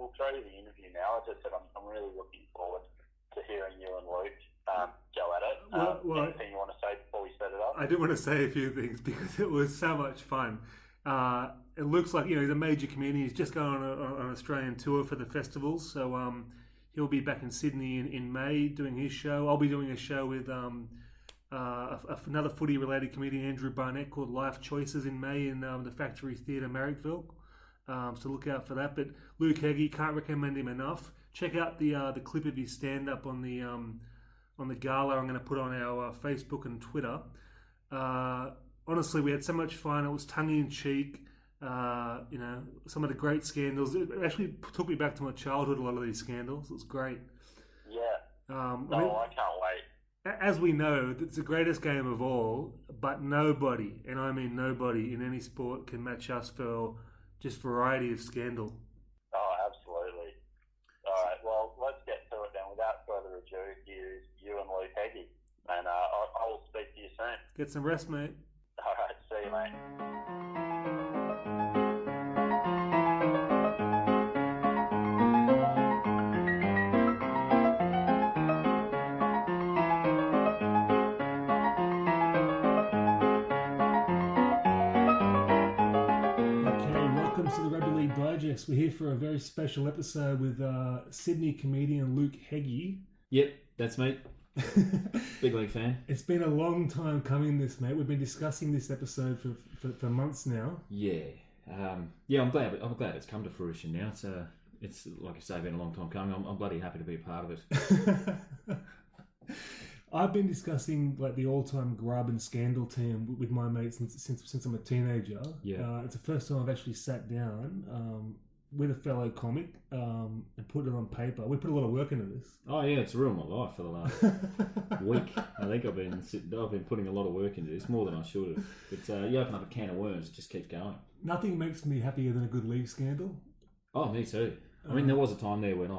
we'll throw you the interview now. I just said I'm really looking forward to hearing you and Luke go at it. Anything you want to say before we set it up? I do want to say a few things because it was so much fun. It looks like, he's a major comedian. He's just going on an Australian tour for the festivals. So he'll be back in Sydney in May doing his show. I'll be doing a show with another footy-related comedian, Andrew Barnett, called Life Choices in May in the Factory Theatre, Marrickville. So look out for that. But Luke Heggie, can't recommend him enough. Check out the clip of his stand-up on the gala I'm going to put on our Facebook and Twitter. Honestly, we had so much fun. It was tongue-in-cheek. Some of the great scandals. It actually took me back to my childhood, a lot of these scandals. It was great. Yeah. I can't wait. As we know, it's the greatest game of all, but nobody, and I mean nobody, in any sport can match us for just variety of scandal. Oh, absolutely. All right, well, let's get to it then. Without further ado, here's you and Luke Heggie, and I will speak to you soon. Get some rest, mate. All right, see you, mate. To the Rugby League Digest. We're here for a very special episode with Sydney comedian Luke Heggie. Yep, that's me. Big league fan. It's been a long time coming, this, mate. We've been discussing this episode for months now. Yeah, I'm glad it's come to fruition now. It's like I say, been a long time coming. I'm bloody happy to be a part of it. I've been discussing like the all-time Grub and Scandal team with my mates since I'm a teenager. Yeah. It's the first time I've actually sat down with a fellow comic and put it on paper. We put a lot of work into this. Oh yeah, it's ruined my life for the last week. I think I've been putting a lot of work into this, more than I should have. But you open up a can of worms, it just keeps going. Nothing makes me happier than a good league scandal. Oh, me too. I mean, there was a time there when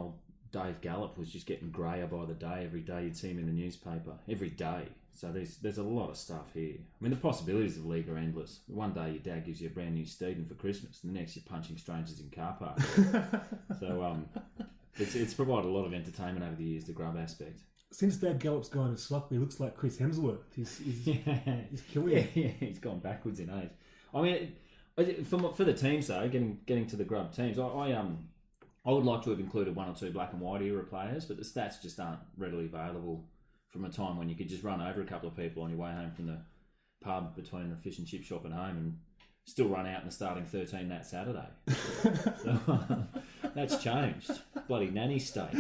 Dave Gallop was just getting greyer by the day. Every day you'd see him in the newspaper. Every day. So there's a lot of stuff here. I mean, the possibilities of the league are endless. One day your dad gives you a brand new Steeden for Christmas, and the next you're punching strangers in car parks. So it's provided a lot of entertainment over the years, the Grub aspect. Since Dave Gallop's gone to Slough, he looks like Chris Hemsworth. He's killing it. Yeah, he's gone backwards in age. I mean, for the teams though, getting to the Grub teams, I would like to have included one or two black and white era players, but the stats just aren't readily available from a time when you could just run over a couple of people on your way home from the pub between the fish and chip shop and home and still run out in the starting 13 that Saturday. So that's changed. Bloody nanny state.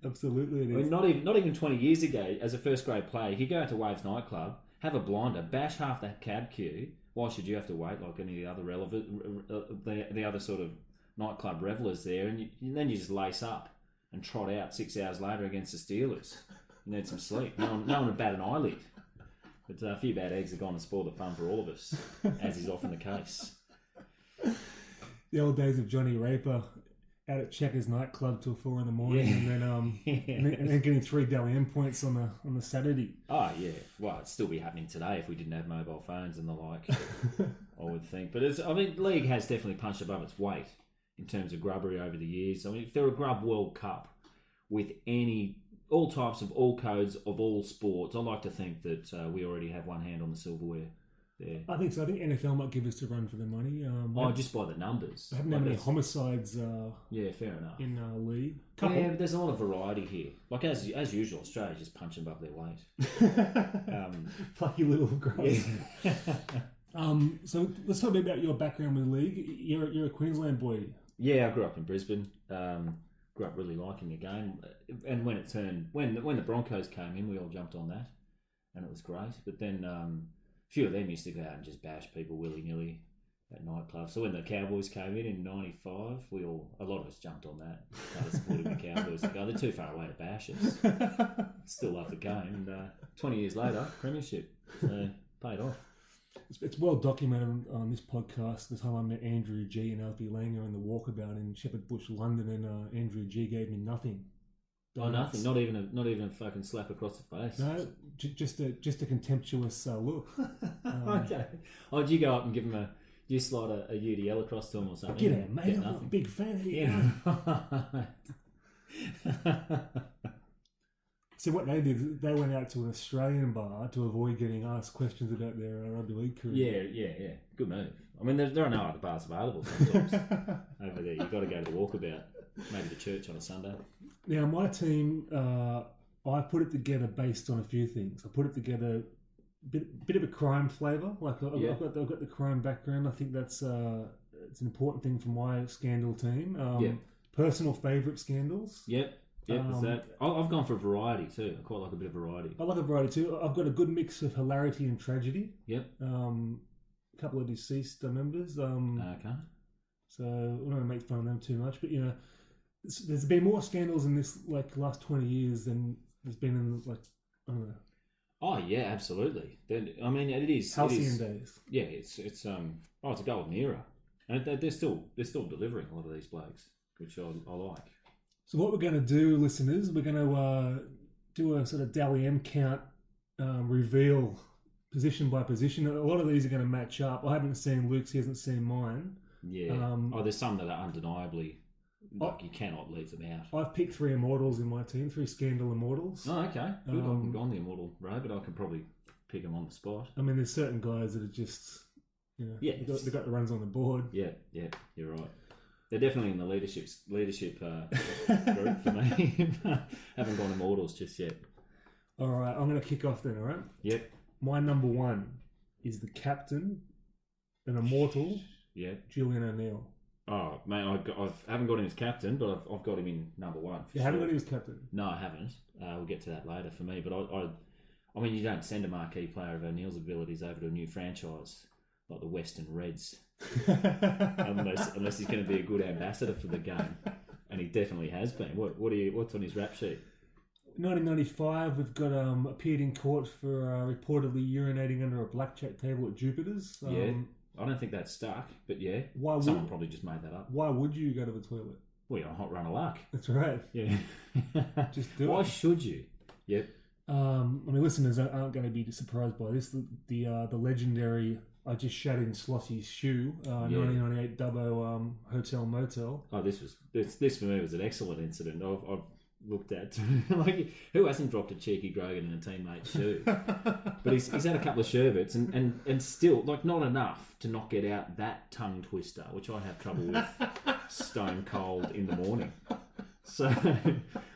Absolutely it is. I mean, not even 20 years ago, as a first grade player, you could go out to Waves nightclub, have a blinder, bash half that cab queue. Why should you have to wait like any of the other the other sort of nightclub revellers there, and then you just lace up and trot out 6 hours later against the Steelers. You need some sleep. No one would bat an eyelid. But a few bad eggs have gone and spoiled the fun for all of us, as is often the case. The old days of Johnny Raper out at Checkers nightclub till 4 a.m, and then getting 3 Dally M points on the Saturday. Oh yeah, well it'd still be happening today if we didn't have mobile phones and the like. I would think, but the league has definitely punched above its weight in terms of grubbery over the years. I mean, if there were a Grub World Cup with all types of all codes of all sports, I like to think that we already have one hand on the silverware there. I think so. I think NFL might give us a run for the money. Just by the numbers. They haven't had any homicides. Yeah, fair enough. In league. Yeah, but there's a lot of variety here. Like as usual, Australia's just punching above their weight. Plucky little grubs. Yeah. So let's talk a bit about your background with the league. You're a Queensland boy. Yeah, I grew up in Brisbane. Grew up really liking the game, and when the Broncos came in, we all jumped on that, and it was great. But then a few of them used to go out and just bash people willy nilly at nightclubs. So when the Cowboys came in '95, a lot of us jumped on that, started supporting the Cowboys. They're too far away to bash us. Still love the game, and 20 years later, premiership, so paid off. It's well documented on this podcast the time I met Andrew G and Alfie Langer in the walkabout in Shepherd Bush, London, and Andrew G gave me nothing. Oh, nothing. Not even a fucking slap across the face. No, just a contemptuous look. Okay. Oh, did you go up and give him You slide a UDL across to him or something. Get out, mate. I'm not a big fan of you. Yeah. So what they did, is they went out to an Australian bar to avoid getting asked questions about their rugby league career. Yeah. Good move. I mean, there are no other bars available sometimes over there. You've got to go to the walkabout, maybe the church on a Sunday. Now, my team, I put it together based on a few things. I put it together bit of a crime flavour. Like I've got the crime background. I think that's it's an important thing for my scandal team. Personal favourite scandals. Yep. Is that? I've gone for variety too. I quite like a bit of variety. I like a variety too. I've got a good mix of hilarity and tragedy. Yep. A couple of deceased members. Okay. So I don't want to make fun of them too much, but there's been more scandals in this last 20 years than there's been in I don't know. Oh yeah, absolutely. I mean, it is halcyon days. Yeah, it's a golden era, and they're still delivering a lot of these blokes, which I like. So what we're going to do, listeners, we're going to do a sort of Dally M count, reveal position by position. A lot of these are going to match up. I haven't seen Luke's, he hasn't seen mine. Yeah. There's some that are undeniably, you cannot leave them out. I've picked 3 immortals in my team, 3 scandal immortals. Oh, okay. Good. I haven't gone the immortal road, but I can probably pick them on the spot. I mean, there's certain guys that are just, they've got the runs on the board. Yeah, you're right. They're definitely in the leadership group for me. Haven't gone immortals just yet. All right, I'm going to kick off then, all right? Yep. My number 1 is the captain, an immortal, Julian O'Neill. Oh, mate, I haven't got him as captain, but I've got him in number 1. You haven't got him as captain? No, I haven't. We'll get to that later for me. But I mean, you don't send a marquee player of O'Neill's abilities over to a new franchise like the Western Reds. unless he's going to be a good ambassador for the game, and he definitely has been. What's on his rap sheet? 1995, we've got appeared in court for reportedly urinating under a blackjack table at Jupiter's. I don't think that's stuck, but someone probably just made that up. Why would you go to the toilet? Well, you're on a hot run of luck. That's right. Yeah. Just do it. Why should you? Yep. I mean, listeners aren't going to be surprised by this. The legendary I just shat in Slossie's shoe, 1998 Dubbo Hotel Motel. Oh, this for me was an excellent incident. I've looked at like who hasn't dropped a cheeky Grogan in a teammate's shoe? But he's had a couple of sherbets and still not enough to not get out that tongue twister, which I have trouble with stone cold in the morning. So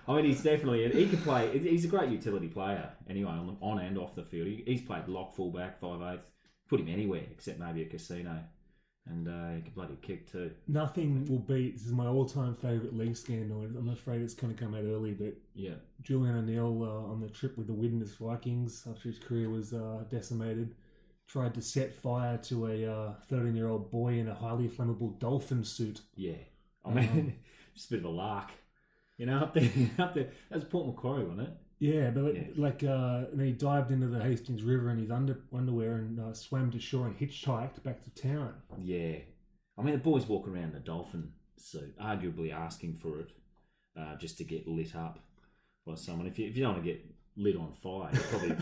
I mean, he can play. He's a great utility player anyway on and off the field. He's played lock, fullback, 5/8. Put him anywhere except maybe a casino, and he can bloody kick too. Nothing will beat. This is my all-time favourite league scandal. I'm afraid it's going to come out early, but Julian O'Neill on the trip with the Widnes Vikings after his career was decimated, tried to set fire to a 13-year-old boy in a highly flammable dolphin suit. Yeah, I mean, just a bit of a lark, up there. That's Port Macquarie, wasn't it? Yeah, but and then he dived into the Hastings River in his underwear and swam to shore and hitchhiked back to town. Yeah. I mean, the boys walk around in a dolphin suit, arguably asking for it just to get lit up by someone. If you don't want to get lit on fire, you probably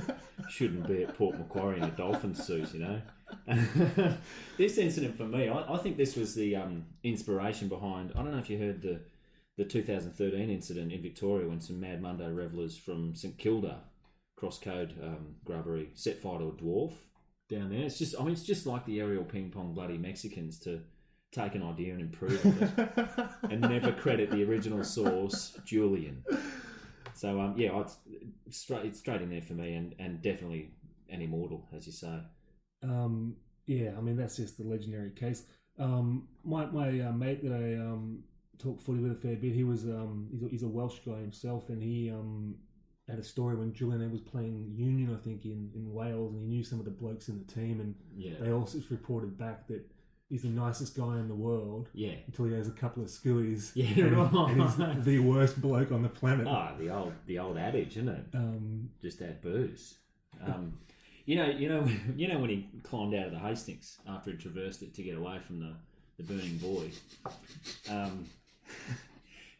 shouldn't be at Port Macquarie in a dolphin suit, This incident for me, I think this was the inspiration behind, I don't know if you heard the 2013 incident in Victoria when some Mad Monday revellers from St Kilda cross-code grubbery set fire to a dwarf down there. It's just like the aerial ping pong bloody Mexicans to take an idea and improve it and never credit the original source, Julian. So it's straight in there for me and definitely an immortal, as you say. I mean that's just the legendary case. My mate that I talk footy with a fair bit. He was he's a Welsh guy himself, and he had a story when Julian was playing Union, I think, in Wales, and he knew some of the blokes in the team, and they also reported back that he's the nicest guy in the world. Yeah. Until he has a couple of skewies. Yeah, and he's the worst bloke on the planet. Oh, the old adage, isn't it? Just add booze. You know when he climbed out of the Hastings after he traversed it to get away from the burning boy.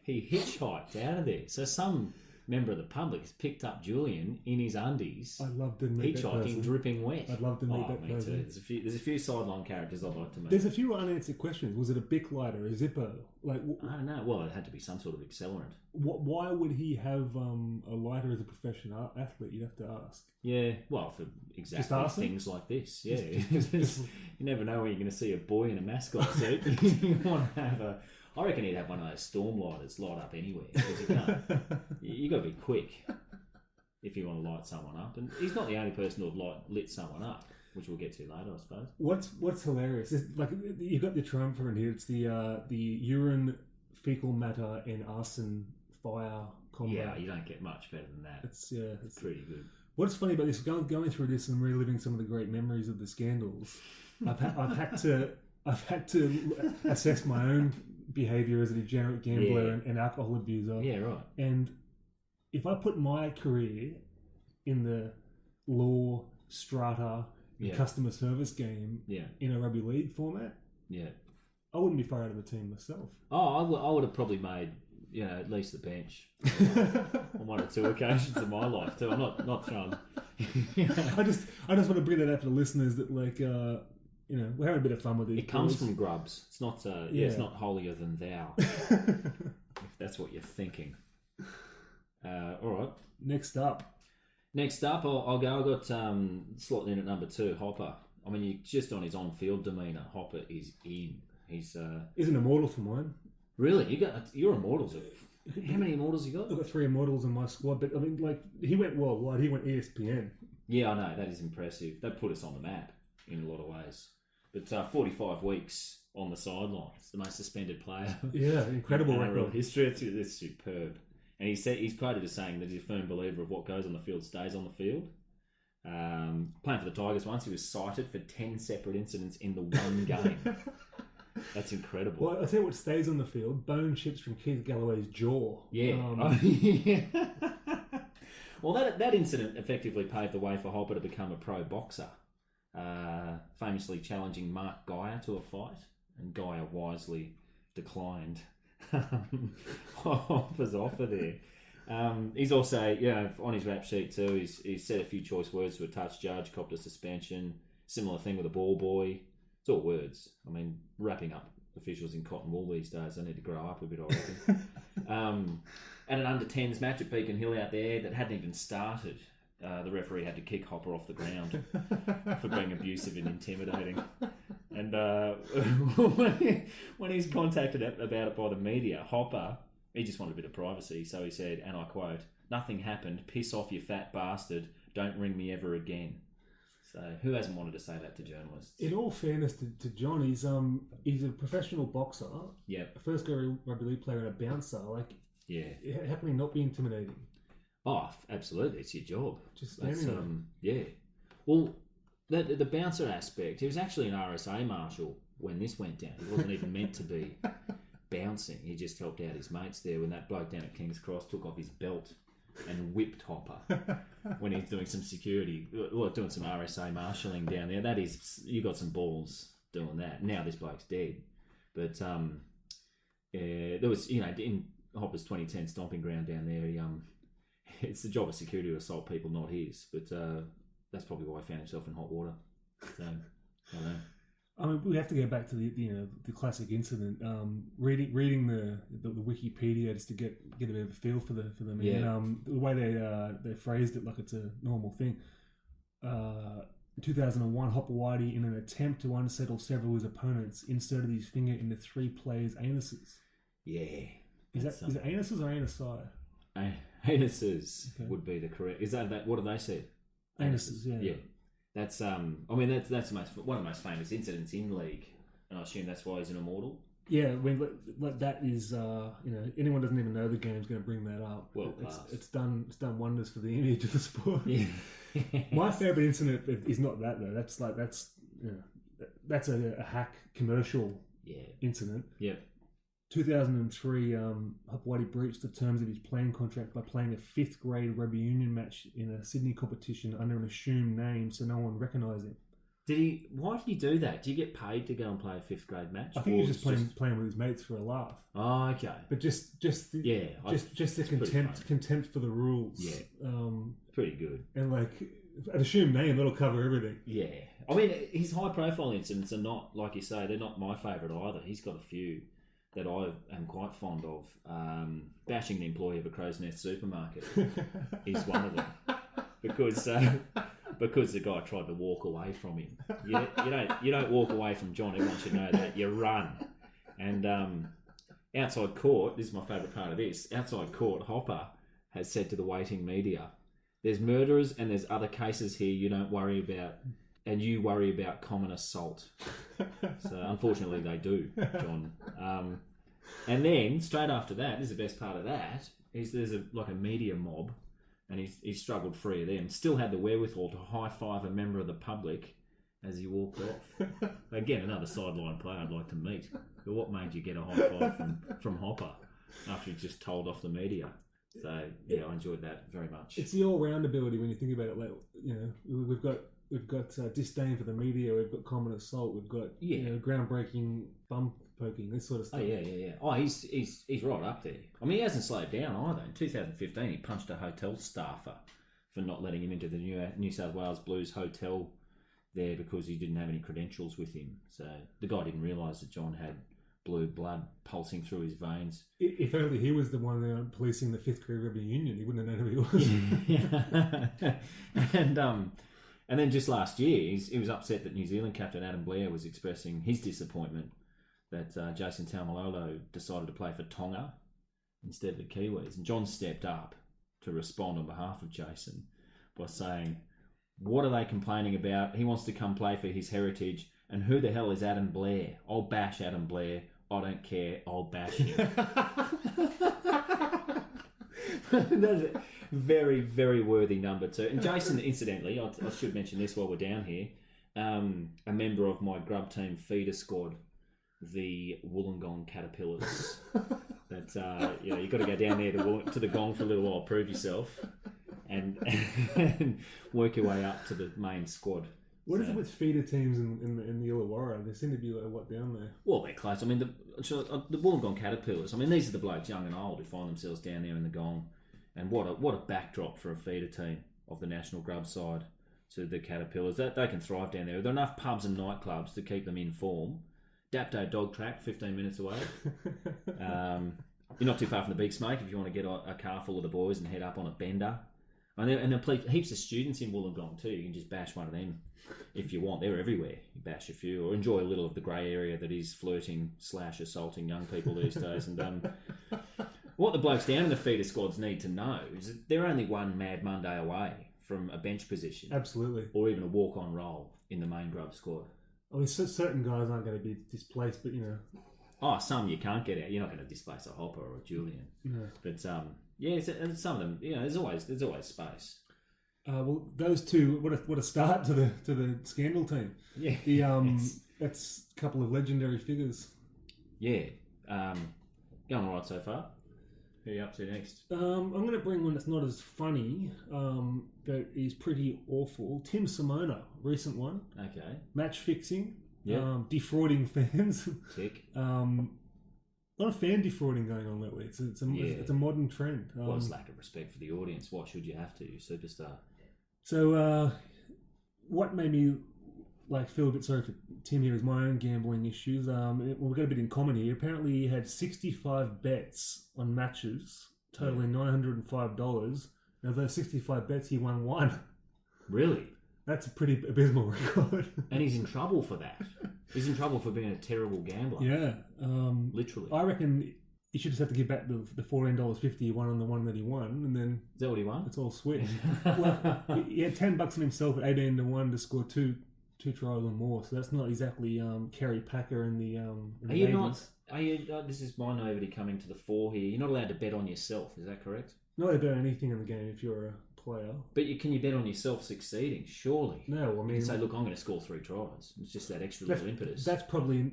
He hitchhiked out of there. So some member of the public has picked up Julian in his undies, I'd love to meet that hitchhiking, person. dripping wet. I'd love to meet that me person. Too. There's a few sideline characters I'd like to meet. There's a few unanswered questions. Was it a Bic lighter, a Zippo? Like, I don't know. Well, it had to be some sort of accelerant. why would he have a lighter as a professional athlete? You'd have to ask. Yeah, well, for exactly things like this. Yeah, you never know when you're going to see a boy in a mascot suit. You want to have a. I reckon he'd have one of those storm lighters light up anywhere because you can't. You got to be quick if you want to light someone up, and he's not the only person to have lit someone up, which we'll get to later, I suppose. What's hilarious is like you got the triumvirate in here. It's the urine, fecal matter, and arson fire combo. Yeah, you don't get much better than that. It's pretty good. What's funny about this, going through this and reliving some of the great memories of the scandals, I've had to assess my own behaviour as a degenerate gambler and alcohol abuser. Yeah, right. And if I put my career in the law, strata, and customer service game in a rugby league format, I wouldn't be far out of the team myself. Oh, I would have probably made at least the bench on one or two occasions in my life too. I'm not trying. I just want to bring that out for the listeners that we're having a bit of fun with it. It comes from Grubs. It's not. It's not holier than thou. If that's what you're thinking. All right. Next up, I'll go. I got slotting in at number 2, Hopper. I mean, just on his on-field demeanour, Hopper is in. He's is an immortal for mine. Really? You're immortals. How many immortals you got? I've got 3 immortals in my squad, but I mean, he went worldwide. He went ESPN. Yeah, I know. That is impressive. They put us on the map in a lot of ways. But 45 weeks on the sidelines, the most suspended player. Yeah, incredible record. History. It's superb. And he's quoted as saying that he's a firm believer of what goes on the field stays on the field. Playing for the Tigers once, he was cited for 10 separate incidents in the one game. That's incredible. Well, I'll tell you what stays on the field: bone chips from Keith Galloway's jaw. Yeah. Well, that incident effectively paved the way for Hopper to become a pro boxer, famously challenging Mark Geyer to a fight, and Geyer wisely declined Hopper's offer there. He's also, on his rap sheet too, he's said a few choice words to a touch judge, copped a suspension, similar thing with a ball boy. It's all words. I mean, wrapping up officials in cotton wool these days, they need to grow up a bit, I reckon. At an under-10s match at Beacon Hill out there that hadn't even started, the referee had to kick Hopper off the ground for being abusive and intimidating. And when he's contacted about it by the media, Hopper, he just wanted a bit of privacy, so he said, and I quote, "Nothing happened, piss off you fat bastard, don't ring me ever again." So who hasn't wanted to say that to journalists? In all fairness to John, he's a professional boxer. Yeah. A first grade rugby league player and a bouncer. How can he not be intimidating? Oh, absolutely. It's your job. Just standing there. Well, the bouncer aspect, he was actually an RSA marshal when this went down. He wasn't even meant to be bouncing. He just helped out his mates there when that bloke down at King's Cross took off his belt and whipped Hopper when he's doing some security, doing some RSA marshalling down there. That is, you got some balls doing that. Now this bloke's dead. But there was, in Hopper's 2010 stomping ground down there, it's the job of security to assault people, not his. But that's probably why he found himself in hot water. So, I don't know. I mean, we have to go back to the classic incident. Reading the Wikipedia just to get a bit of a feel for the man. Yeah. The way they phrased it like it's a normal thing. 2001, Hopper Whitey, in an attempt to unsettle several of his opponents, inserted his finger into 3 players' anuses. Yeah. Is it anuses or anusi? Anuses would be the correct. Is that what have they said? Anuses, yeah. Yeah. That's that's one of the most famous incidents in league, and I assume that's why he's an immortal. Yeah, that is anyone doesn't even know the game's going to bring that up. Well, it's done wonders for the image of the sport. Yeah. My favourite incident is not that though. That's a hack commercial incident. Yeah. 2003, Hopper Whitey breached the terms of his playing contract by playing a 5th grade rugby union match in a Sydney competition under an assumed name so no one recognised him. Did he? Why did he do that? Do you get paid to go and play a 5th grade match? I think he was just playing with his mates for a laugh. Oh, okay. But just the contempt for the rules. Yeah, pretty good. And like, I'd assume that'll cover everything. Yeah, I mean, his high profile incidents are not, like you say, they're not my favourite either. He's got a few that I am quite fond of. Bashing the employee of a Crow's Nest supermarket is one of them because the guy tried to walk away from him. You don't walk away from John. Everyone should know that. You run. And outside court, this is my favourite part of this. Outside court, Hopper has said to the waiting media, "There's murderers and there's other cases here you don't worry about, and you worry about common assault." So unfortunately, they do, John. And then straight after that, this is the best part of that, is there's a media mob. And he's struggled free of them. Still had the wherewithal to high-five a member of the public as he walked off. Again, another sideline player I'd like to meet. But what made you get a high-five from Hopper after he just told off the media? So, yeah, I enjoyed that very much. It's the all-round ability when you think about it. Like, we've got disdain for the media, we've got common assault, we've got groundbreaking bum poking, this sort of stuff. Oh, yeah. Oh, he's right up there. I mean, he hasn't slowed down either. In 2015, he punched a hotel staffer for not letting him into the New South Wales Blues hotel there because he didn't have any credentials with him. So the guy didn't realise that John had blue blood pulsing through his veins. If only he was the one policing the 5th grade rugby union, he wouldn't have known who he was. And then just last year, he was upset that New Zealand captain Adam Blair was expressing his disappointment that Jason Taumalolo decided to play for Tonga instead of the Kiwis. And John stepped up to respond on behalf of Jason by saying, "What are they complaining about? He wants to come play for his heritage. And who the hell is Adam Blair? I'll bash Adam Blair. I don't care. I'll bash him." That's a very, very worthy number 2. And Jason, incidentally, I should mention this while we're down here, a member of my Grub team feeder squad, the Wollongong Caterpillars. That you got to go down there to the Gong for a little while, prove yourself, and work your way up to the main squad. What is it with feeder teams in the Illawarra? There seem to be a lot down there. Well, they're close. I mean, the Wollongong Caterpillars. I mean, these are the blokes, young and old, who find themselves down there in the Gong. And what a backdrop for a feeder team of the national grub side to the Caterpillars. They can thrive down there. There are enough pubs and nightclubs to keep them in form. Dapto Dog Track, 15 minutes away. You're not too far from the Big Smoke if you want to get a car full of the boys and head up on a bender. And there are heaps of students in Wollongong too. You can just bash one of them if you want. They're everywhere. You bash a few or enjoy a little of the grey area that is flirting / assaulting young people these days. And what the blokes down in the feeder squads need to know is that they're only one Mad Monday away from a bench position. Absolutely. Or even a walk-on role in the main Grub squad. I mean, certain guys aren't going to be displaced, but Oh, some you can't get out. You're not going to displace a Hopper or a Julian. No. But and some of them, there's always space. Well, those two, what a start to the Scandal team. Yeah. That's a couple of legendary figures. Yeah. Going all right so far. Who are you up to next? I'm going to bring one that's not as funny, but is pretty awful. Tim Simona, recent one. Okay. Match fixing. Yeah. Defrauding fans. Tick. A lot of fan defrauding going on lately. It's a modern trend. Well, it's lack of respect for the audience. Why should you have to? You're a superstar. So, what made me feel a bit sorry for Tim here is my own gambling issues. We've got a bit in common here. Apparently, he had 65 bets on matches, totaling $905. And of those 65 bets, he won 1. Really? That's a pretty abysmal record. And he's in trouble for that. He's in trouble for being a terrible gambler. Yeah. Literally. I reckon he should just have to give back the $14.50 he won on the one that he won, and then... Is that what he won? It's all switched. Well, he had $10 on himself at 18-1 to score two tries or more, so that's not exactly Kerry Packer in the Are you 80s. Not... this is my naivety coming to the fore here. You're not allowed to bet on yourself, is that correct? Not allowed to bet on anything in the game if you're a player. But can you bet on yourself succeeding? Surely. No, I mean... You can say, look, I'm going to score 3 tries. It's just that extra little impetus. That's probably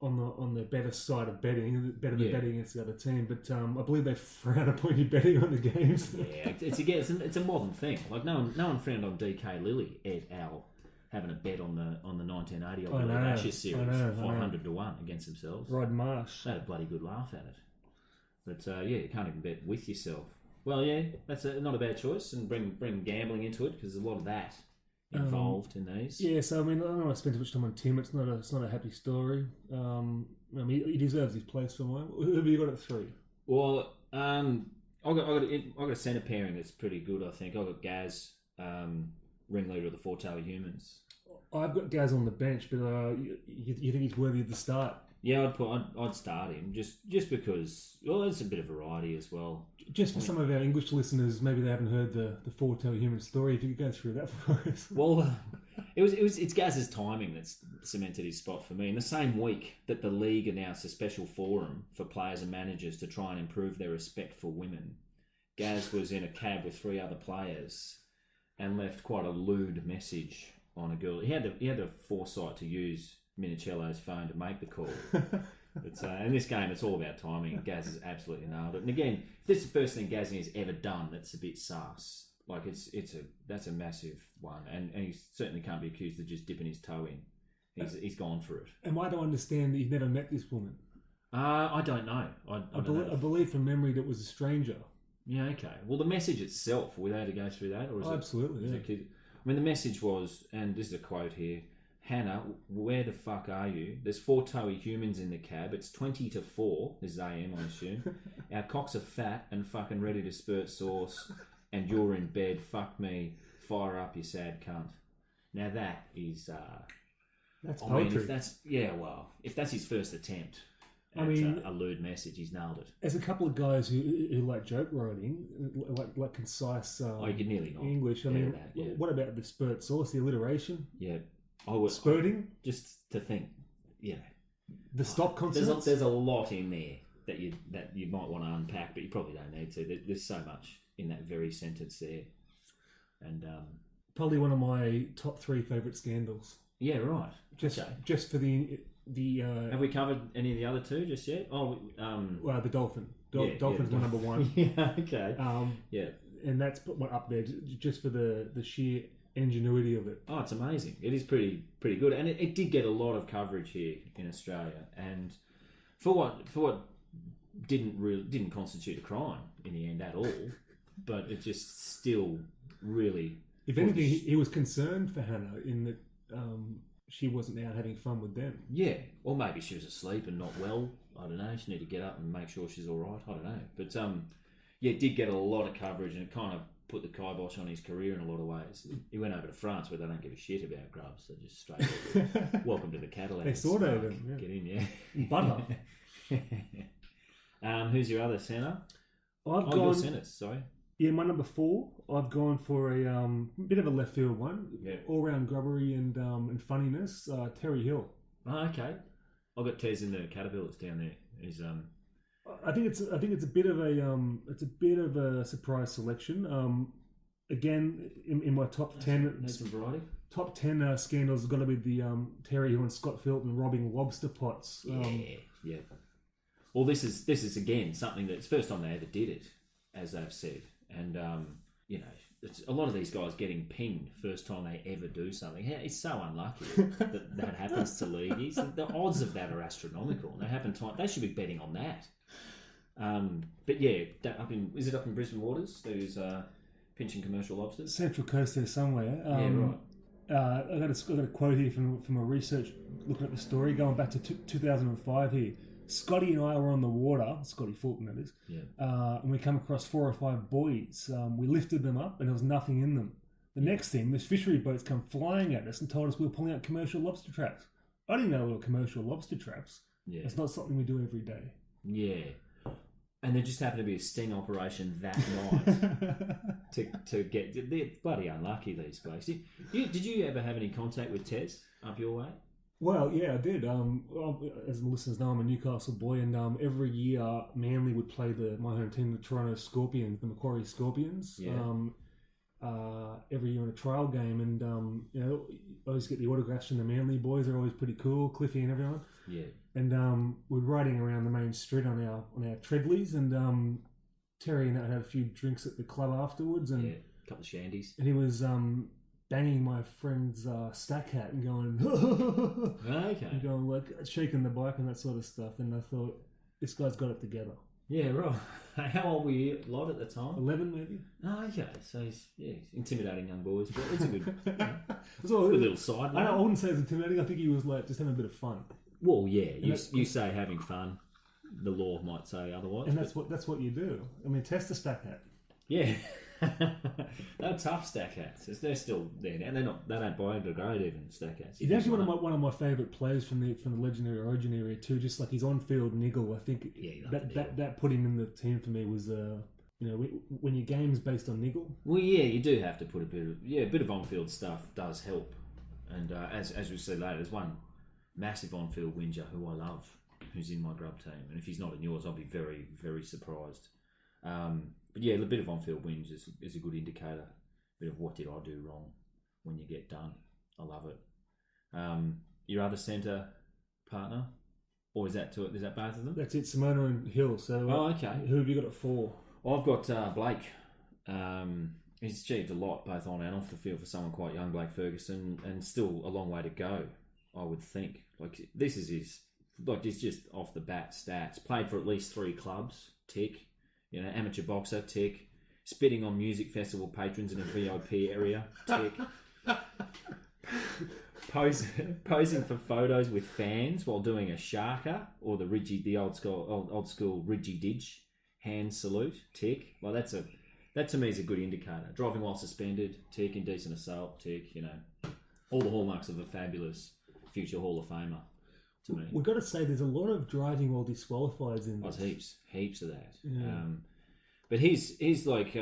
on the better side of betting, better than betting against the other team. But I believe they frown upon you betting on the games. Yeah, it's a modern thing. Like no one frowned on DK Lilly et al. having a bet on the 1980 I know, Ashes series, I know. 500 to 1 against themselves. Rod Marsh. They had a bloody good laugh at it. But you can't even bet with yourself. Well, yeah, that's not a bad choice, and bring gambling into it because there's a lot of that involved in these. Yeah, so I mean, I don't want to spend too much time on Tim. It's not a happy story. I mean, he deserves his place for mine. Who have you got at 3? Well, I've got a centre pairing that's pretty good. I think I've got Gaz, ringleader of the Four-Tailed Humans. I've got Gaz on the bench, but you think he's worthy of the start? Yeah, I'd start him just because. Well, there's a bit of variety as well. Just for some of our English listeners, maybe they haven't heard the Four-Tailed Human story. If you could go through that for us. Well, it's Gaz's timing that's cemented his spot for me. In the same week that the league announced a special forum for players and managers to try and improve their respect for women, Gaz was in a cab with 3 other players and left quite a lewd message on a girl. He had the foresight to use Minicello's phone to make the call. But in this game, it's all about timing, and Gaz has absolutely nailed it. And again, if this is the first thing Gaz has ever done that's a bit sus. Like that's a massive one, and he certainly can't be accused of just dipping his toe in. He's gone for it. Am I to understand that you've never met this woman? I don't know. I believe from memory that it was a stranger. Yeah, okay. Well, the message itself, were they to go through that, or is absolutely? Yeah. I mean, the message was, and this is a quote here. Hannah, where the fuck are you? There's 4 toey humans in the cab. It's 20 to 4. This is AM, I assume. Our cocks are fat and fucking ready to spurt sauce, and you're in bed. Fuck me. Fire up, you sad cunt. Now that is... that's poetry. Mean, if that's his first attempt at a lewd message, he's nailed it. As a couple of guys who like joke writing, like concise you could nearly not English, I mean, what about the spurt sauce, the alliteration? Yeah. Spurting? Just to think, the stop consonants? There's a lot in there that you might want to unpack, but you probably don't need to. There's so much in that very sentence there. And probably one of my top 3 favourite scandals. Yeah, right. Just for the have we covered any of the other 2 just yet? Well, the dolphin. Dolphin's my number 1. Yeah, okay. And that's put one up there just for the sheer ingenuity of it. Oh, it's amazing. It is pretty good, and it did get a lot of coverage here in Australia. And for what didn't constitute a crime in the end at all, but it just still really. If anything, he was concerned for Hannah in that she wasn't out having fun with them. Yeah, or maybe she was asleep and not well. I don't know. She needed to get up and make sure she's all right. I don't know, but it did get a lot of coverage, and it kind of put the kibosh on his career in a lot of ways. He went over to France where they don't give a shit about grubs. They just straight up, welcome to the Cadillac. They sort of them. Get in, yeah. Butter. Who's your other centre? Your centres, sorry. Yeah, my number 4. I've gone for a bit of a left field one. Yeah. All round grubbery and funniness. Terry Hill. Oh, okay. I've got Tez in the Caterpillars down there. He's I think it's a bit of a surprise selection. Again, in my top 10, there's some variety. Top 10 scandals has got to be the Terry Hill and Scott Filton robbing lobster pots. Yeah. Well, this is again something that's first time they ever did it, as they've said, and it's a lot of these guys getting pinged first time they ever do something. It's so unlucky that happens to leagueies. The odds of that are astronomical. They happen time. They should be betting on that. But yeah, is it up in Brisbane waters? Who's pinching commercial lobsters? Central Coast there somewhere. Right. I got a quote here from a research looking at the story going back to 2005 here. Scotty and I were on the water, Scotty Fulton that is, and we come across 4 or 5 buoys. We lifted them up and there was nothing in them. The next thing, this fishery boats come flying at us and told us we were pulling out commercial lobster traps. I didn't know they were commercial lobster traps. Yeah. It's not something we do every day. Yeah. And there just happened to be a sting operation that night to get... They're bloody unlucky, these blokes. Did you ever have any contact with Tez up your way? Well, yeah, I did. As the listeners know, I'm a Newcastle boy, and every year Manly would play my home team, the Toronto Scorpions, the Macquarie Scorpions. Yeah. Every year in a trial game, and I always get the autographs from the Manly boys. They're always pretty cool, Cliffy and everyone. Yeah. And we're riding around the main street on our treadleys, and Terry and I had a few drinks at the club afterwards, and a couple of shandies. And he was banging my friend's stack hat and going, Okay. and going like shaking the bike and that sort of stuff. And I thought, this guy's got it together. Yeah, right. How old were you, Lot, at the time? 11 maybe. Oh, okay. So he's intimidating young boys, but it's a good, It's all, good little side. I wouldn't say it's intimidating. I think he was like just having a bit of fun. Well, yeah, you say having fun. The law might say otherwise. And that's what you do. I mean, test the stack hat. Yeah. They're tough stack hats. They're still there now. They don't biodegrade even stack hats. He's actually one of my favourite players from the legendary Origin area too. Just like his on-field niggle, I think that put him in the team for me was when your game's based on niggle. Well, yeah, you do have to put a bit of on-field stuff does help. And as we see later, there's one massive on-field whinger who I love, who's in my Grub team, and if he's not in yours, I'll be very, very surprised. But yeah, a bit of on-field wins is a good indicator. A bit of what did I do wrong when you get done. I love it. Your other centre partner, or is that both of them? That's it, Simona and Hill. So okay. Who have you got at 4? I've got Blake. He's achieved a lot both on and off the field for someone quite young, Blake Ferguson, and still a long way to go, I would think. Like this is it's just off the bat stats. Played for at least 3 clubs, tick. Amateur boxer, tick. Spitting on music festival patrons in a VIP area, tick. Posing for photos with fans while doing a shaka or the old school Ridgy Didge hand salute, tick. Well, that to me is a good indicator. Driving while suspended, tick. Indecent assault, tick. All the hallmarks of a fabulous future Hall of Famer. To me, we've got to say there's a lot of driving while disqualified in this. There's heaps of that. Yeah. But he's like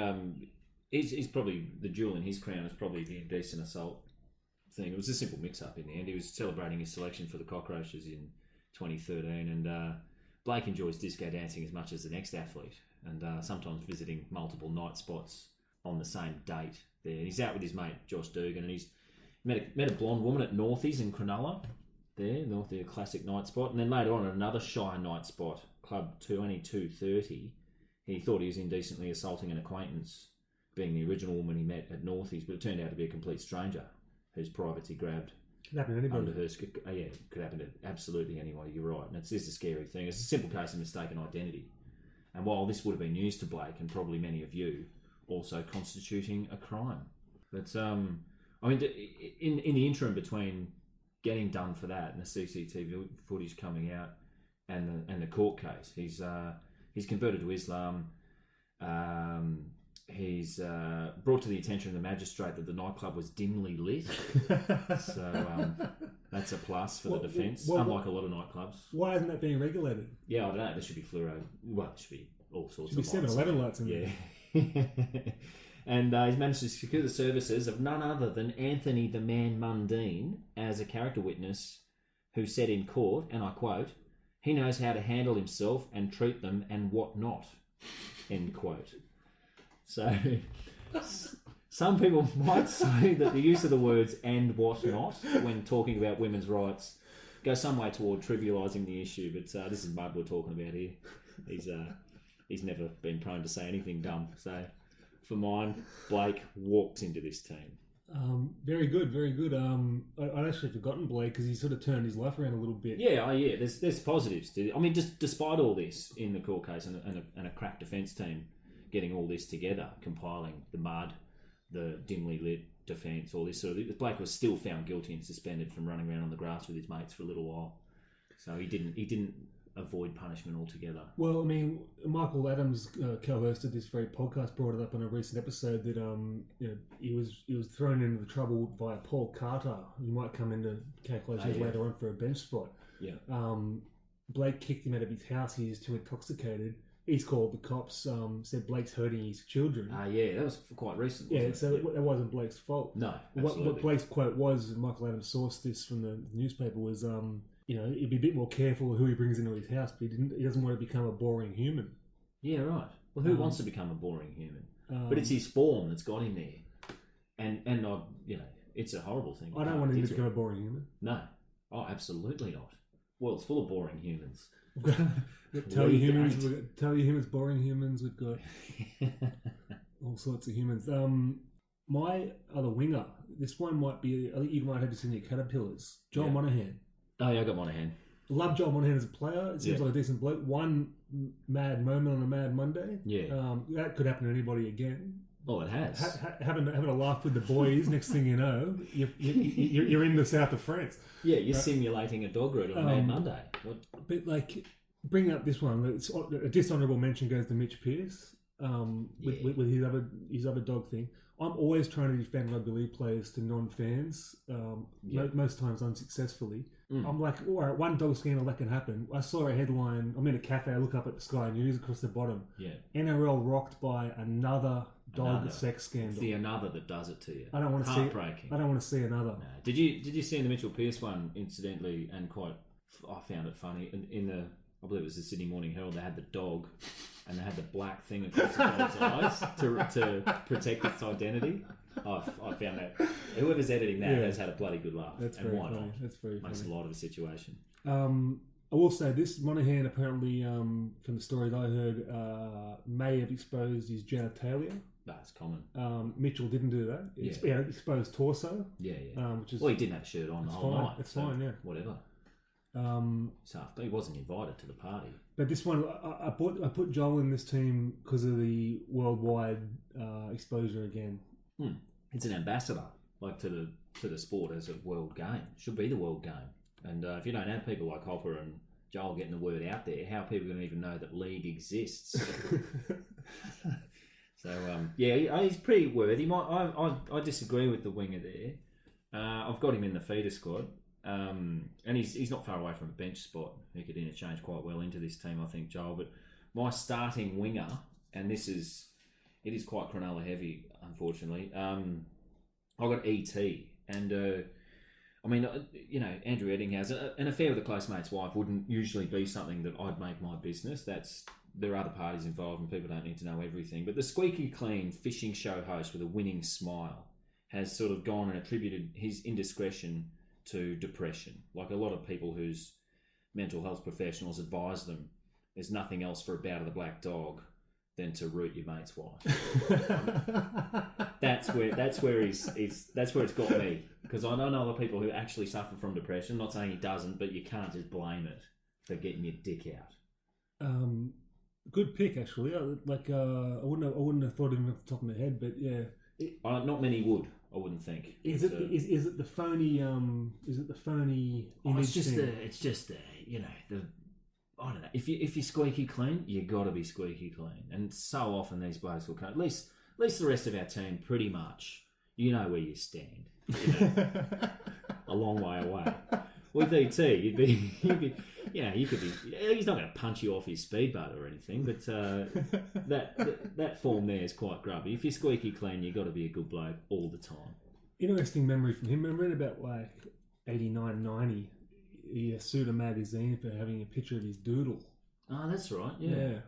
he's probably the jewel in his crown is probably the indecent assault thing. It was a simple mix-up in the end. He was celebrating his selection for the Cockroaches in 2013, and Blake enjoys disco dancing as much as the next athlete, and sometimes visiting multiple night spots on the same date. There, and he's out with his mate Josh Dugan, and he's met a blonde woman at Northies in Cronulla. There, Northie, a classic night spot, and then later on at another shy night spot, Club 2230. He thought he was indecently assaulting an acquaintance, being the original woman he met at Northies, but it turned out to be a complete stranger whose privates he grabbed. Could happen to anybody. Under her could happen to absolutely anyone. You're right, and it's a scary thing. It's a simple case of mistaken identity. And while this would have been news to Blake and probably many of you, also constituting a crime. But I mean, in the interim between getting done for that and the CCTV footage coming out and the court case, he's converted to Islam. He's brought to the attention of the magistrate that the nightclub was dimly lit. So that's a plus for the defence, unlike a lot of nightclubs. Why isn't that being regulated? Yeah, I don't know. There should be fluoro. Well, there should be all sorts of 7-11 lights in there. Yeah. And he's managed to secure the services of none other than Anthony the Man Mundine as a character witness who said in court, and I quote, "He knows how to handle himself and treat them and what not," end quote. So, some people might say that the use of the words "and what not" when talking about women's rights goes some way toward trivialising the issue, but this is Mud we're talking about here. He's never been prone to say anything dumb, so... For mine, Blake walks into this team. Very good, very good. I'd actually forgotten Blake because he sort of turned his life around a little bit. Yeah. There's positives to it. I mean, just despite all this in the court case and a crack defence team getting all this together, compiling the mud, the dimly lit defence, all this sort of thing, Blake was still found guilty and suspended from running around on the grass with his mates for a little while. So he didn't avoid punishment altogether. Well, I mean, Michael Adams co-hosted this very podcast, brought it up on a recent episode that he was thrown into the trouble by Paul Carter, who might come into calculations later on for a bench spot. Yeah. Blake kicked him out of his house. He was too intoxicated. He's called the cops. Said Blake's hurting his children. Yeah, that was quite recent. Yeah, so it wasn't Blake's fault. No, what Blake's quote was, Michael Adams sourced this from the newspaper, was he'd be a bit more careful of who he brings into his house, but he doesn't want to become a boring human. Yeah, right. Well, who wants to become a boring human? But it's his form that's got him there, and it's a horrible thing. I don't want him to become a boring human. No, absolutely not. Well, it's full of boring humans. Tell you humans, boring humans. We've got all sorts of humans. My other winger This one might be. I think you might have this in your Caterpillars. Joel Yeah. Monahan. Oh yeah, I got Monahan. Love Joel Monahan as a player. It seems like a decent bloke. One mad moment on a mad Monday. Yeah. That could happen to anybody again. Well, it has. Having a laugh with the boys. Next thing you know, you're in the south of France. Yeah, you're simulating a dog route on a Mad Monday. What? But like, bring up this one. A dishonourable mention goes to Mitch Pearce with his other dog thing. I'm always trying to defend rugby league players to non-fans, most times unsuccessfully. I'm like, all right, one dog scandal that can happen. I saw a headline. I'm in a cafe. I look up at the Sky News across the bottom. Yeah. NRL rocked by another dog sex scandal. It's the another that does it to you. I don't want to see. Heartbreaking. I don't want to see another. No. Did you see the Mitchell Pearce one? Incidentally, and quite, I found it funny. In the, I believe it was the Sydney Morning Herald. They had the dog, and they had the black thing across the dog's eyes to protect its identity. I found that whoever's editing that has had a bloody good laugh. That's and very why funny. not? That's very Makes funny. a lot of a situation. I will say this: Monahan apparently, from the stories I heard, may have exposed his genitalia. That's common. Mitchell didn't do that. Yeah. Exposed torso. Yeah. Which is Well, he didn't have a shirt on the whole fine. night. It's fine. Yeah. Whatever. So he wasn't invited to the party. But this one, I put Joel in this team because of the worldwide exposure again. It's an ambassador, like to the sport as a world game. Should be the world game. And if you don't have people like Hopper and Joel getting the word out there, how are people going to even know that league exists? So he's pretty worthy. I disagree with the winger there. I've got him in the feeder squad, and he's not far away from a bench spot. He could interchange quite well into this team, I think, Joel. But my starting winger, and it is quite Cronulla heavy, unfortunately. I got ET, and Andrew Eddinghaus, an affair with a close mate's wife wouldn't usually be something that I'd make my business. There are other parties involved, and people don't need to know everything. But the squeaky clean fishing show host with a winning smile has sort of gone and attributed his indiscretion to depression. Like a lot of people whose mental health professionals advise them, there's nothing else for a bout of the black dog than to root your mate's wife. That's where it's got me, because I know other people who actually suffer from depression. I'm not saying he doesn't, but you can't just blame it for getting your dick out. Good pick, actually. I wouldn't have thought of him off the top of my head, but yeah. Not many would. I wouldn't think. Is it the phony? Is it the phony image thing? It's just the I don't know. If you're squeaky clean, you got to be squeaky clean. And so often these blokes will come. At least the rest of our team, pretty much, you know where you stand. A long way away. With ET, you could be. He's not going to punch you off his speedboat or anything, but that form there is quite grubby. If you're squeaky clean, you got to be a good bloke all the time. Interesting memory from him. I read about like 89, 90. He sued a magazine for having a picture of his doodle. Oh, that's right. Yeah.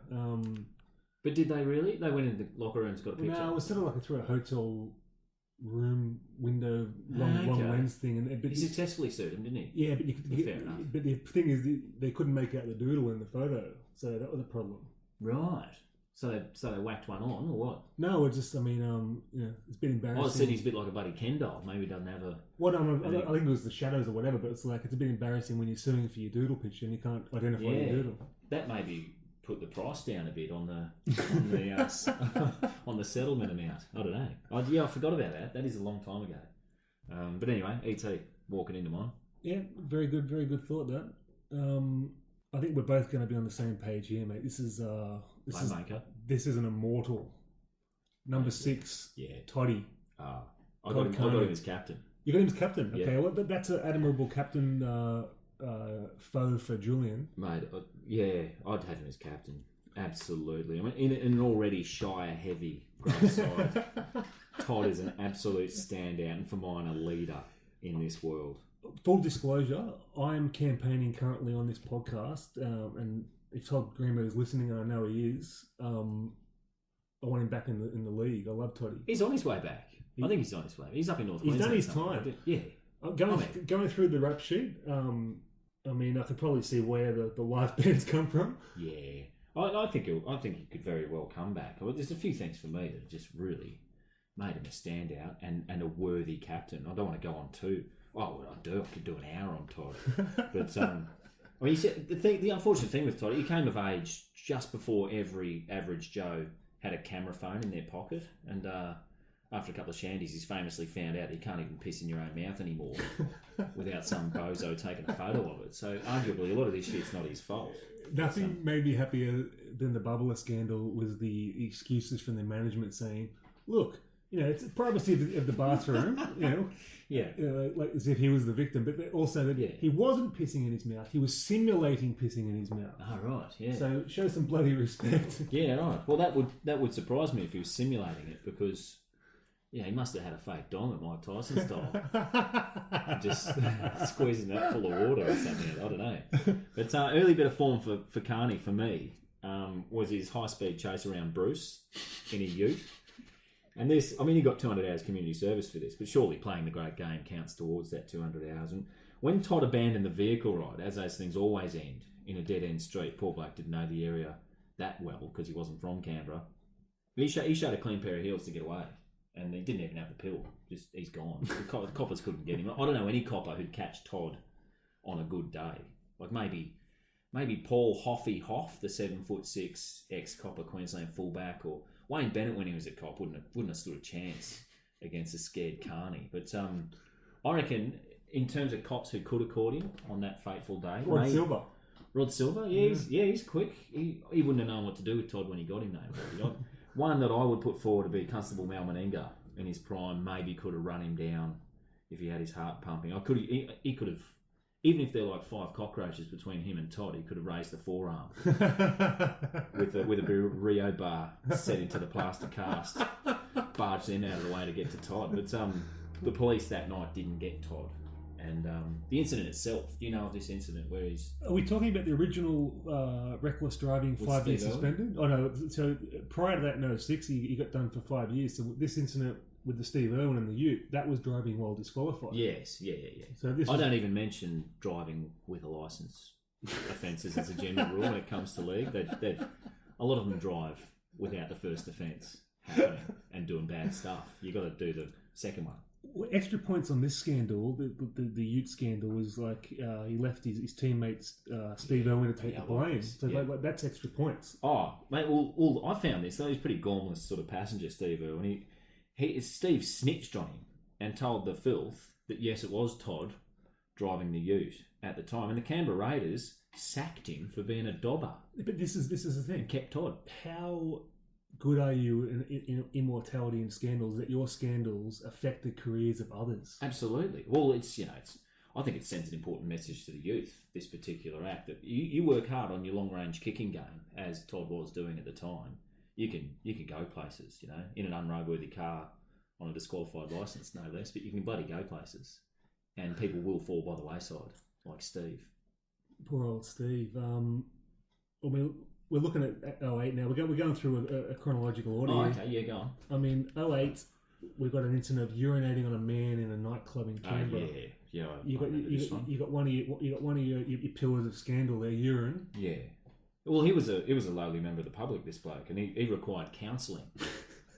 But did they really? They went in the locker room and got a picture? No, it was sort of like through a hotel room window long lens thing. But he successfully sued him, didn't he? Yeah, but fair enough. But the thing is, they couldn't make out the doodle in the photo, so that was a problem. Right. So they whacked one on, or what? No, it's just, it's a bit embarrassing. I said he's a bit like a buddy Ken doll. Maybe he doesn't have a... I think it was the shadows or whatever, but it's like, it's a bit embarrassing when you're suing for your doodle picture and you can't identify your doodle. That maybe put the price down a bit on the settlement amount. I don't know. I forgot about that. That is a long time ago. But anyway, ET walking into mine. Yeah, very good thought, that. I think we're both going to be on the same page here, mate. This is an immortal. Number 6, Toddy. I got him as captain. You got him as captain? Okay, yeah. Well, that's an admirable captain foe for Julian. Mate, I'd have him as captain. Absolutely. I mean, in an already Shire heavy Grub side, Todd is an absolute standout, and for mine, a leader in this world. Full disclosure, I'm campaigning currently on this podcast, and if Todd Greenberg is listening, and I know he is, I want him back in the league. I love Toddy. He's on his way back. I think he's on his way. He's up in North Queensland. He's done his time. Yeah. Going through the rap sheet, I could probably see where the live bands come from. Yeah. I think he could very well come back. Well, there's a few things for me that just really made him a standout and a worthy captain. I don't want to go on too. Oh, I do. I could do an hour on Todd. But I mean, the unfortunate thing with Todd, he came of age just before every average Joe had a camera phone in their pocket, and after a couple of shandies, he's famously found out that you can't even piss in your own mouth anymore without some bozo taking a photo of it. So arguably, a lot of this shit's not his fault. Nothing made me happier than the bubbler scandal was the excuses from the management saying, look, it's privacy of the bathroom, Yeah. like as if he was the victim, but also that he wasn't pissing in his mouth. He was simulating pissing in his mouth. Oh, right, yeah. So show some bloody respect. Yeah, right. Well, that would surprise me if he was simulating it, because he must have had a fake dong at Mike Tyson style. Just squeezing that full of water or something. I don't know. But early bit of form for Carney, for me, was his high-speed chase around Bruce in a ute. And this, I mean, he got 200 hours community service for this, but surely playing the great game counts towards that 200 hours. And when Todd abandoned the vehicle ride, as those things always end, in a dead-end street, poor bloke didn't know the area that well because he wasn't from Canberra. But he showed a clean pair of heels to get away. And he didn't even have the pill. Just, he's gone. The coppers couldn't get him. I don't know any copper who'd catch Todd on a good day. Like maybe Paul Hoff, the 7'6" ex-copper Queensland fullback, or Wayne Bennett when he was a cop wouldn't have stood a chance against a scared Carney. But I reckon in terms of cops who could have caught him on that fateful day, Rod Silver, he's quick. He wouldn't have known what to do with Todd when he got him though. One that I would put forward to be Constable Mal Meninga in his prime, maybe could have run him down if he had his heart pumping. He could have, even if there are like 5 cockroaches between him and Todd, he could have raised the forearm with a Rio bar set into the plaster cast, barged them out of the way to get to Todd. But the police that night didn't get Todd. And the incident itself, do you know of this incident where he's... Are we talking about the original reckless driving, 5 years suspended? Oh no, so prior to that in 06, he got done for 5 years. So this incident with the Steve Irwin and the Ute, that was driving while disqualified. Yes, yeah. So I don't even mention driving with a licence offences as a general rule when it comes to league. A lot of them drive without the first offence happening and doing bad stuff. You've got to do the second one. Extra points on this scandal, the Ute scandal, was like he left his teammates Steve Irwin to take the blame. So like, that's extra points. Oh, mate, well, I found this. He's a pretty gormless sort of passenger, Steve Irwin. Steve snitched on him and told the filth that yes, it was Todd driving the Ute at the time, and the Canberra Raiders sacked him for being a dobber. But this is the thing. And kept Todd. How good are you in immortality and scandals that your scandals affect the careers of others? Absolutely. Well, I think it sends an important message to the youth, this particular act, that you work hard on your long-range kicking game, as Todd was doing at the time. You can go places, in an unroadworthy car on a disqualified licence, no less, but you can bloody go places. And people will fall by the wayside, like Steve. Poor old Steve. We're looking at 08 now. We're going through a chronological order. Oh, okay, yeah, go on. I mean, 08, we've got an incident of urinating on a man in a nightclub in Canberra. Yeah. You got one of your pillars of scandal there, urine. Yeah. Well, he was a lowly member of the public, this bloke, and he required counselling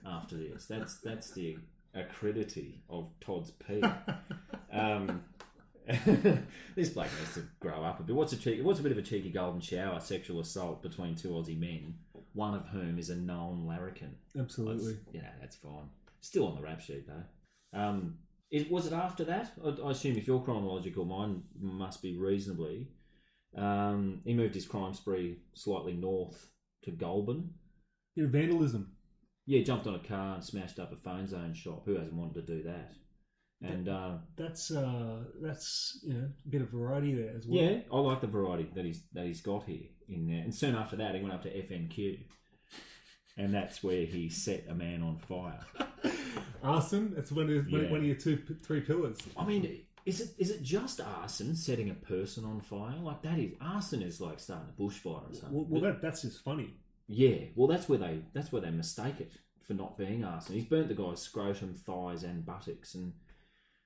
after this. That's the accredity of Todd's pee. This bloke needs to grow up a bit. What's a bit of a cheeky golden shower sexual assault between 2 Aussie men, one of whom is a known larrikin? Absolutely. That's fine. Still on the rap sheet though. Was it after that? I assume if you're chronological, mine must be reasonably. He moved his crime spree slightly north to Goulburn. Vandalism. Yeah, jumped on a car and smashed up a phone zone shop. Who hasn't wanted to do that? And that's a bit of variety there as well. Yeah, I like the variety that he's got here in there. And soon after that, he went up to FNQ, and that's where he set a man on fire. Arson. That's one of your 3 pillars. I mean, is it just arson setting a person on fire? Like arson is like starting a bushfire or something. Well, that's just funny. Yeah, well, that's where they mistake it for not being arson. He's burnt the guy's scrotum, thighs, and buttocks, and.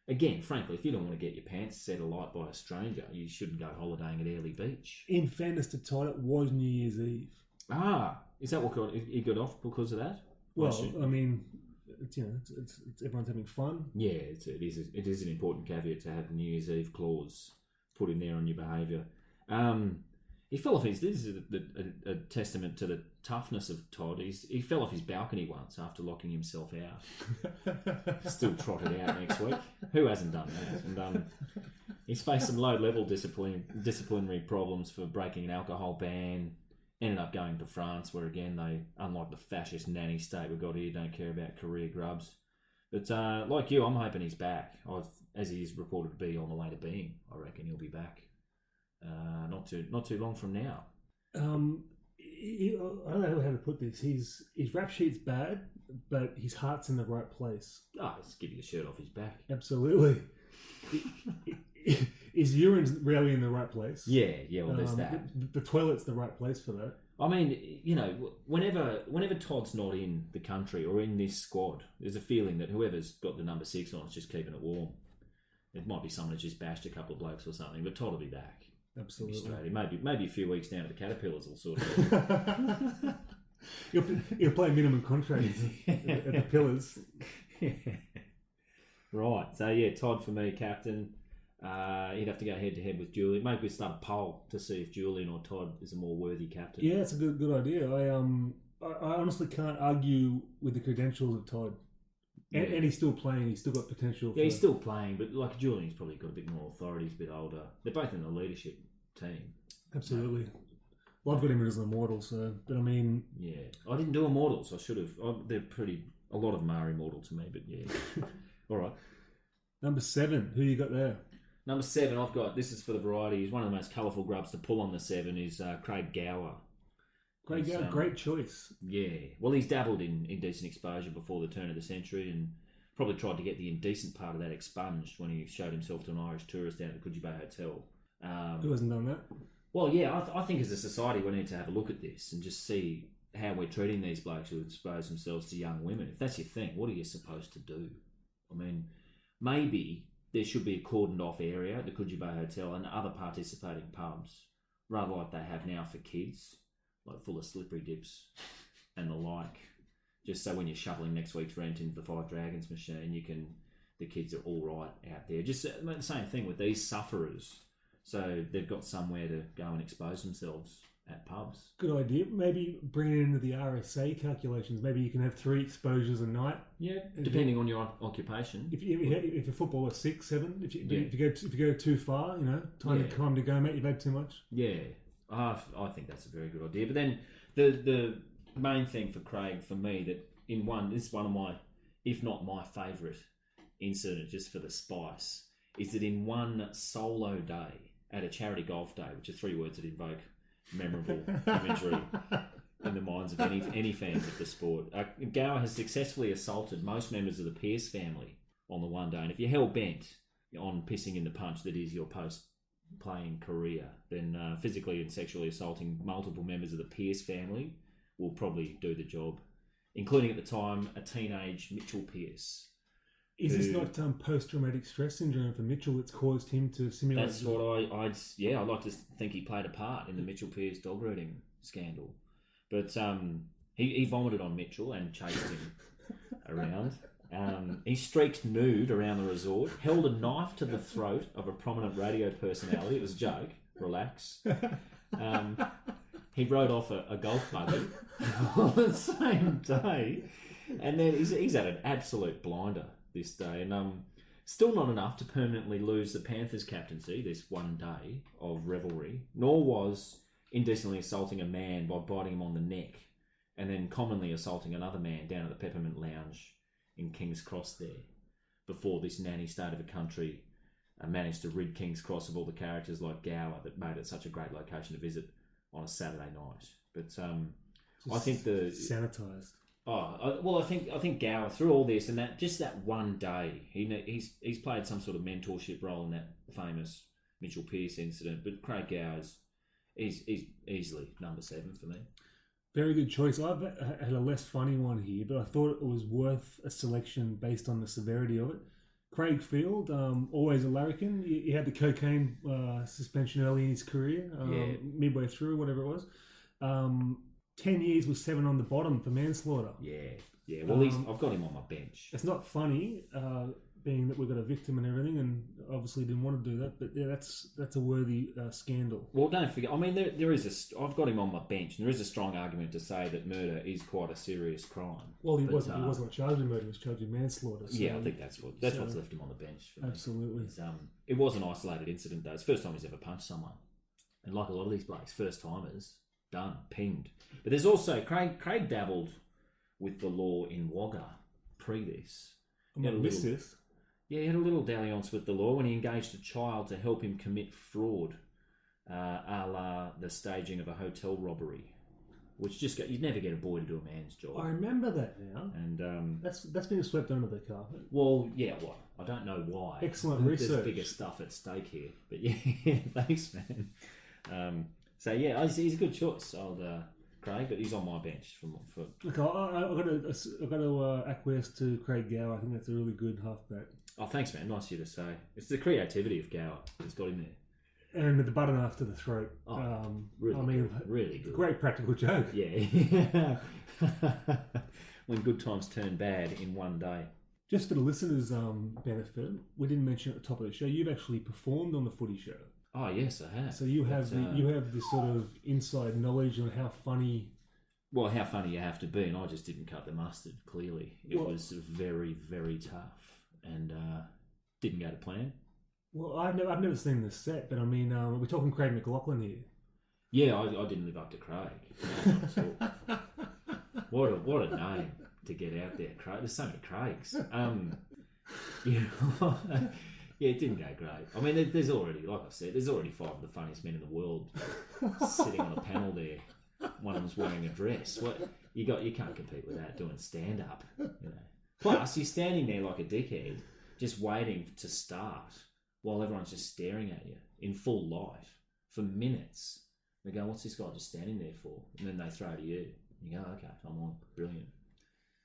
Again, frankly, if you don't want to get your pants set alight by a stranger, you shouldn't go holidaying at Airlie Beach. In fairness to Todd, it was New Year's Eve. Ah, is that what he got off because of that? Well, I mean, it's everyone's having fun. Yeah, it is an important caveat to have the New Year's Eve clause put in there on your behaviour. He fell off his. This is a testament to the toughness of Todd. He fell off his balcony once after locking himself out. Still trotted out next week. Who hasn't done that? And he's faced some low-level disciplinary problems for breaking an alcohol ban. Ended up going to France, where again they, unlike the fascist nanny state we've got here, don't care about career grubs. But like you, I'm hoping he's back. As he is reported to be on the way to being, I reckon he'll be back. Not too long from now. I don't know how to put this. His rap sheet's bad, but his heart's in the right place. Let's give you the shirt off his back. Absolutely. His urine's really in the right place. Yeah. Well, there's that. The toilet's the right place for that. I mean, whenever Todd's not in the country or in this squad, there's a feeling that whoever's got the number 6 on is just keeping it warm. It might be someone who's just bashed a couple of blokes or something, but Todd will be back. Absolutely. Maybe a few weeks down at the Caterpillars will sort of. He'll play minimum contract at the Pillars. Right. So yeah, Todd for me, captain. He'd have to go head to head with Julian. Maybe we start a poll to see if Julian or Todd is a more worthy captain. Yeah, it's a good idea. I honestly can't argue with the credentials of Todd. Yeah. And he's still playing. He's still got potential. Yeah, he's still playing, but like Julian's probably got a bit more authority. He's a bit older. They're both in the leadership team. Absolutely. Well, I've got him as an immortal, but I mean... Yeah. I didn't do immortals. I should have. A lot of them are immortal to me, but yeah. All right. Number 7. Who you got there? Number 7, I've got, this is for the variety, he's one of the most colourful grubs to pull on the 7, is Craig Gower. Great choice. Yeah. Well, he's dabbled in indecent exposure before the turn of the century and probably tried to get the indecent part of that expunged when he showed himself to an Irish tourist down at the Coogee Bay Hotel. Who hasn't done that? Well, yeah, I think as a society we need to have a look at this and just see how we're treating these blokes who expose themselves to young women. If that's your thing, what are you supposed to do? I mean, maybe there should be a cordoned off area at the Coogee Bay Hotel and other participating pubs, rather like they have now for kids, like full of slippery dips and the like. Just so when you're shuffling next week's rent into the Five Dragons machine, the kids are all right out there. Just the same thing with these sufferers. So they've got somewhere to go and expose themselves at pubs. Good idea. Maybe bring it into the RSA calculations. Maybe you can have 3 exposures a night. Yeah, depending on your occupation. If you're footballer 6, 7, if you go too far, time to go, mate. You've had too much. Yeah, I think that's a very good idea. But then the main thing for Craig, for me, that this is one of my, if not my favourite incident, just for the spice, is that in one solo day at a charity golf day, which are 3 words that invoke memorable imagery in the minds of any fans of the sport, Gower has successfully assaulted most members of the Pearce family on the one day. And if you're hell bent on pissing in the punch that is your post-playing career, then physically and sexually assaulting multiple members of the Pearce family will probably do the job, including at the time a teenage Mitchell Pearce. Is this not post-traumatic stress syndrome for Mitchell that's caused him to simulate? That's what I'd like to think he played a part in the Mitchell Pearce dog rooting scandal. But he vomited on Mitchell and chased him around. He streaked nude around the resort, held a knife to the throat of a prominent radio personality. It was a joke. Relax. He rode off a golf buggy on the same day. And then he's had an absolute blinder this day, and still not enough to permanently lose the Panthers captaincy this one day of revelry, nor was indecently assaulting a man by biting him on the neck and then commonly assaulting another man down at the Peppermint Lounge in King's Cross there, before this nanny state of a country managed to rid King's Cross of all the characters like Gower that made it such a great location to visit on a Saturday night. But I think sanitised. I think Gower, through all this and that one day, he's played some sort of mentorship role in that famous Mitchell Pearce incident. But Craig Gower is easily number 7 for me. Very good choice. I've had a less funny one here, but I thought it was worth a selection based on the severity of it. Craig Field, always a larrikin. He had the cocaine suspension early in his career, midway through, whatever it was. 10 years with 7 on the bottom for manslaughter. Yeah. Well, I've got him on my bench. It's not funny, being that we've got a victim and everything, and obviously didn't want to do that. But yeah, that's a worthy scandal. Well, don't forget. I mean, there is I've got him on my bench, and there is a strong argument to say that murder is quite a serious crime. Well, he wasn't charged with murder; he was charged with manslaughter. So, yeah, I think that's what's left him on the bench. For absolutely. It was an isolated incident, though. It's the first time he's ever punched someone, and like a lot of these blokes, first timers, done, pinged. But there's also Craig dabbled with the law in Wagga pre this. I'm going to miss this. Yeah, he had a little dalliance with the law when he engaged a child to help him commit fraud, a la the staging of a hotel robbery, which you'd never get a boy to do a man's job. I remember that now, and that's been swept under the carpet. Well, yeah, what? I don't know why. Excellent research. There's bigger stuff at stake here, but yeah, thanks, man. So yeah, he's a good choice, old Craig, but he's on my bench for. Look, I've got to acquiesce to Craig Gower. I think that's a really good halfback. Oh, thanks, man. Nice of you to say. It's the creativity of Gower that's got him there. And with the button after the throat. Really good. Great practical joke. Yeah. When good times turn bad in one day. Just for the listeners' benefit, we didn't mention at the top of the show, you've actually performed on the footy show. Oh, yes, I have. So you have this sort of inside knowledge on how funny... Well, how funny you have to be, and I just didn't cut the mustard, clearly. It was very, very tough. And didn't go to plan. Well, I've never seen the set, but I mean, we're talking Craig McLaughlin here. Yeah, I didn't live up to Craig. What a name to get out there, Craig. There's so many Craigs. Yeah, it didn't go great. I mean, there's already, like I said, there's already 5 of the funniest men in the world sitting on a panel there. One of them's wearing a dress. What you can't compete with that doing stand up. Plus, you're standing there like a dickhead, just waiting to start while everyone's just staring at you in full light for minutes. They go, what's this guy just standing there for? And then they throw to you. You go, okay, I'm on. Brilliant.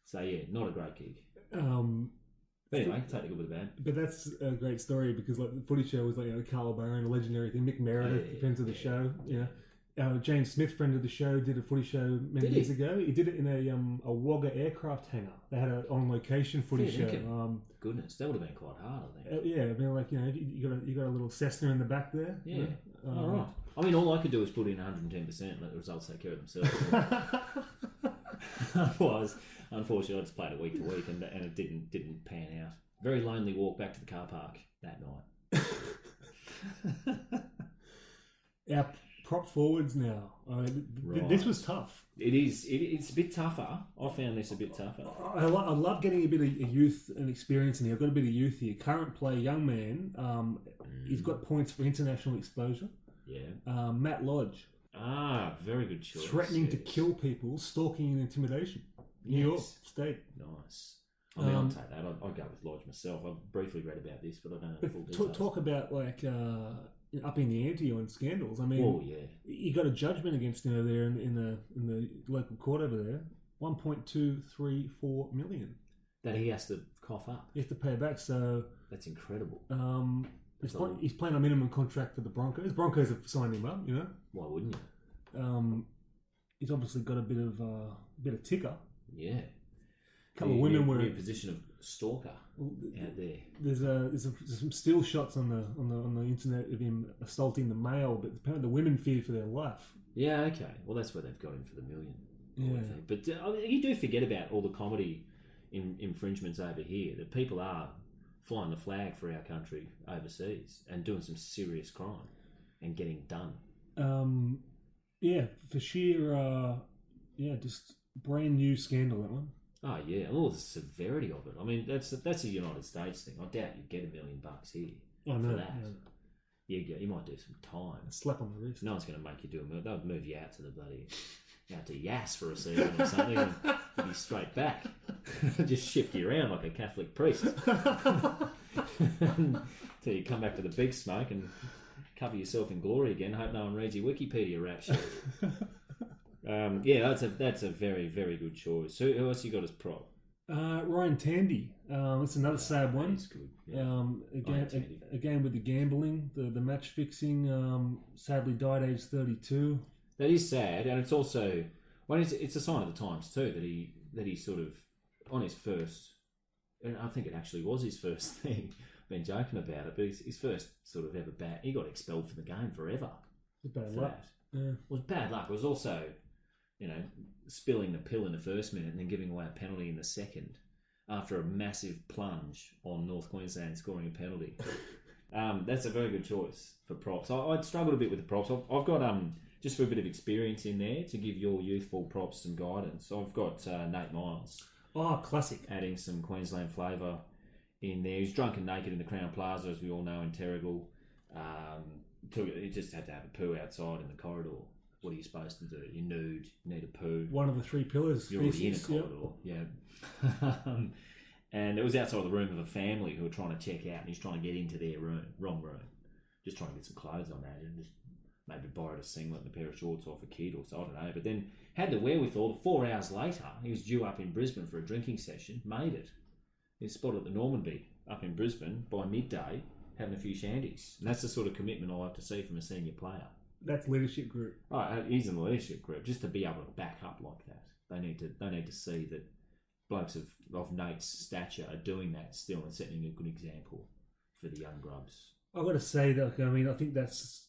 So, yeah, not a great gig. But anyway, take the good with the bad. But that's a great story because like the footy show was like Carl Barron, a legendary thing. Mick Meredith, friends of the show. James Smith, friend of the show, did a footy show many years ago. He did it in a Wagga aircraft hangar. They had an on-location footy show. Goodness, that would have been quite hard, I think. Yeah, I mean, like you got a little Cessna in the back there. Yeah, all right. I mean, all I could do was put in 110% and let the results take care of themselves. Otherwise, unfortunately, I just played it week to week, and it didn't pan out. Very lonely walk back to the car park that night. Our prop forwards now. This was tough. It is. It's a bit tougher. I found this a bit tougher. I love getting a bit of youth and experience in here. I've got a bit of youth here. Current player, young man. He's got points for international exposure. Yeah. Matt Lodge. Very good choice. Threatening to kill people, stalking and intimidation. New York State. Nice. I mean, I'll take that. I'll go with Lodge myself. I've briefly read about this, but I don't know the full details. Talk about like upping the ante on scandals. I mean, you got a judgment against him over there in the local court over there. 1.234 million that he has to cough up. He has to pay back. So that's incredible. He's playing a minimum contract for the Broncos. Broncos have signed him up. Why wouldn't you? He's obviously got a bit of ticker. Yeah. A couple of women were in a position of stalker out there. There's some still shots on the internet of him assaulting the male, but apparently the women fear for their life. Yeah, okay. Well, that's where they've got him for the million. Yeah. But you do forget about all the comedy infringements over here. That people are flying the flag for our country overseas and doing some serious crime and getting done. For sheer just brand new scandal, that one. Oh yeah, all the severity of it. I mean, that's a United States thing. I doubt you'd get $1 million here for that. Yeah. You might do some time. A slap on the wrist. No one's going to make you do a move. They'll move you out to the bloody, out to Yass for a season or something, and you'll be straight back. Just shift you around like a Catholic priest until you come back to the big smoke and cover yourself in glory again. Hope no one reads your Wikipedia rap sheet. That's a very, very good choice. Who else you got as prop? Ryan Tandy. That's another sad one. He's good. Yeah. Again with the gambling, the match fixing. Sadly died age 32. That is sad, and it's also Well, it's a sign of the times too that he sort of on his first. And I think it actually was his first thing. I've been joking about it, but his first sort of ever bat. He got expelled from the game forever. Bad luck. Yeah. It was bad luck. It was also, spilling the pill in the first minute and then giving away a penalty in the second after a massive plunge on North Queensland scoring a penalty. That's a very good choice for props. I'd struggled a bit with the props. I've got just for a bit of experience in there to give your youthful props some guidance. I've got Nate Miles. Oh, classic. Adding some Queensland flavour in there. He's drunk and naked in the Crown Plaza, as we all know, in Terrigal. He just had to have a poo outside in the corridor. What are you supposed to do? You're nude. You need a poo. One of the 3 pillars. You're already in a corridor. Yeah. And it was outside the room of a family who were trying to check out, and he's trying to get into their room. Wrong room. Just trying to get some clothes, I imagine. Just maybe borrowed a singlet and a pair of shorts off a kid or so, I don't know. But then had the wherewithal. 4 hours later, he was due up in Brisbane for a drinking session. Made it. He was spotted at the Normanby up in Brisbane by midday, having a few shandies. And that's the sort of commitment I like to see from a senior player. That's leadership group. Oh, he's in the leadership group. Just to be able to back up like that, they need to see that blokes of Nate's stature are doing that still and setting a good example for the young grubs. I've got to say that. I mean, I think that's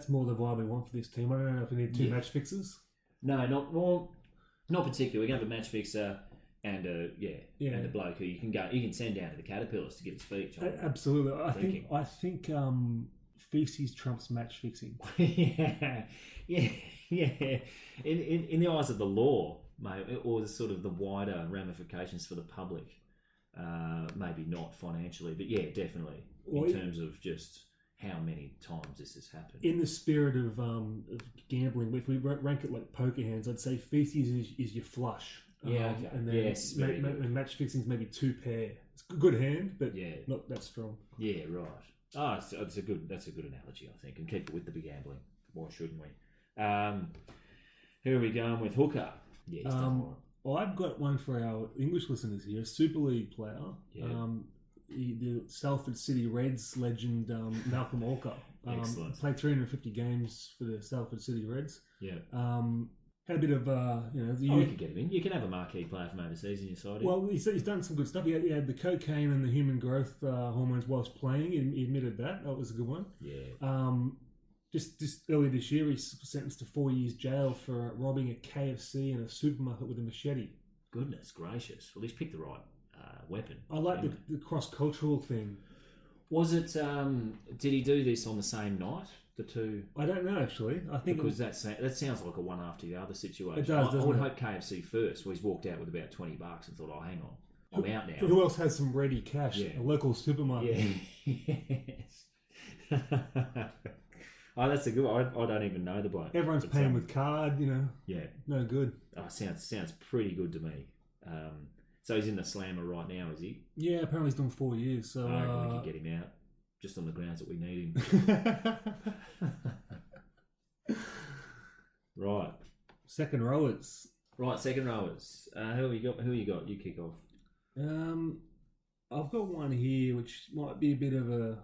more the vibe we want for this team. I don't know if we need 2 match fixers. No, not particularly. We're going to have a match fixer and and a bloke who you can send down to the Caterpillars to give a speech. Absolutely, I think feces trumps match fixing. yeah. In the eyes of the law, mate, or sort of the wider ramifications for the public, maybe not financially, but yeah, definitely in terms of just how many times this has happened. In the spirit of gambling, if we rank it like poker hands, I'd say feces is your flush. Yeah, okay. And then and match fixing is maybe 2 pair. It's a good hand, but not that strong. Yeah, right. Oh, that's a good analogy, I think, and keep it with the big gambling. Why shouldn't we? Who are we going with? Hooker. Yeah, he's done right. Well, I've got one for our English listeners here. A Super League player. Yeah. The Salford City Reds legend Malcolm Walker. Excellent. Played 350 games for the Salford City Reds. Yeah. Had a bit of, you could get him in. You can have a marquee player from overseas in your side. Well, he's done some good stuff. He had the cocaine and the human growth hormones whilst playing. He admitted that. That was a good one. Yeah. Just earlier this year, he was sentenced to 4 years jail for robbing a KFC and a supermarket with a machete. Goodness gracious. Well, he's picked the right weapon. I like the cross-cultural thing. Was it, did he do this on the same night? The two? I don't know, actually. I think because that sounds like a one after the other situation. It does, I would hope KFC first, where he's walked out with about $20 and thought, oh, hang on, I'm out now. Who else has some ready cash? Yeah. A local supermarket. Yeah. Yes. Oh, that's a good one. I don't even know the bloke. Everyone's paying with card, Yeah. No good. Oh, sounds pretty good to me. So he's in the slammer right now, is he? Yeah, apparently he's done 4 years. So we can get him out. Just on the grounds that we need him. Right. Second rowers. Right, second rowers. Who you got? You kick off. I've got one here which might be a bit of a...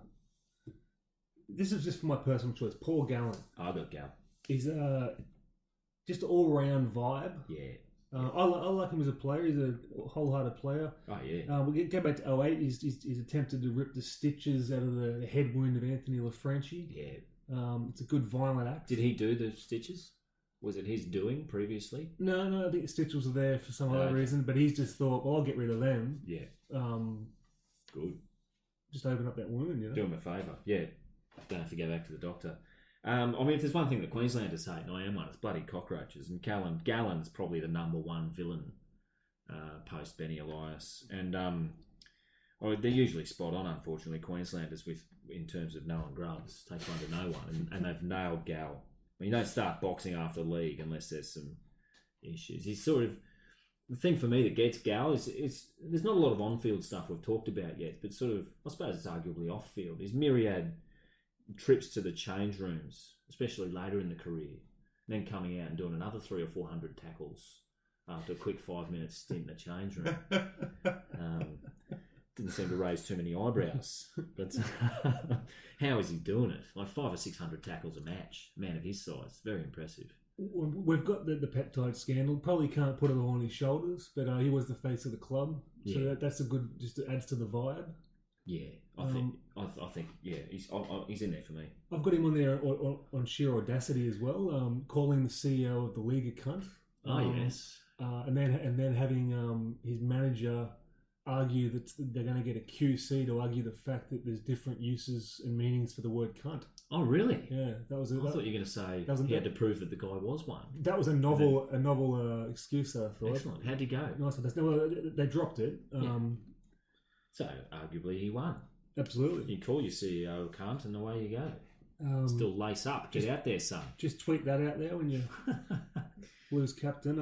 This is just for my personal choice. Paul Gallen. I got Gal. He's just an all-round vibe. Yeah. I like him as a player. He's a wholehearted player. Oh, yeah. We go back to 08. He's attempted to rip the stitches out of the head wound of Anthony LaFranchi. Yeah. It's a good violent act. Did he do the stitches? Was it his doing previously? No. I think the stitches were there for some other reason, but he's just thought, well, I'll get rid of them. Yeah. Good. Just open up that wound, Do him a favour. Yeah. Don't have to go back to the doctor. I mean, if there's one thing that Queenslanders hate, and I am one, it's bloody cockroaches. And Gallen's probably the number one villain post Benny Elias. And they're usually spot on, unfortunately, Queenslanders in terms of knowing grubs. Takes one to know one, and they've nailed Gal. I mean, you don't start boxing after league unless there's some issues. He's sort of the thing for me that gets Gal is there's not a lot of on-field stuff we've talked about yet, but sort of I suppose it's arguably off-field. His myriad trips to the change rooms, especially later in the career, then coming out and doing another 300 or 400 tackles after a quick 5-minute stint in the change room. Didn't seem to raise too many eyebrows, but how is he doing it? Like 500 or 600 tackles a match, man of his size, very impressive. We've got the peptide scandal. Probably can't put it all on his shoulders, but he was the face of the club, so that's a good. Just adds to the vibe. Yeah, I think he's in there for me. I've got him on there on sheer audacity as well, calling the CEO of the league a cunt. Yes, and then having his manager argue that they're going to get a QC to argue the fact that there's different uses and meanings for the word cunt. Oh, really? Yeah, that was. I thought you were going to say he had to prove that the guy was one. That was a novel excuse, I thought. Excellent. How'd he go? Nice one. No, they dropped it. So arguably he won. Absolutely. You call your CEO a cunt, and away you go. Still lace up. Get out there, son. Just tweet that out there when you lose captain.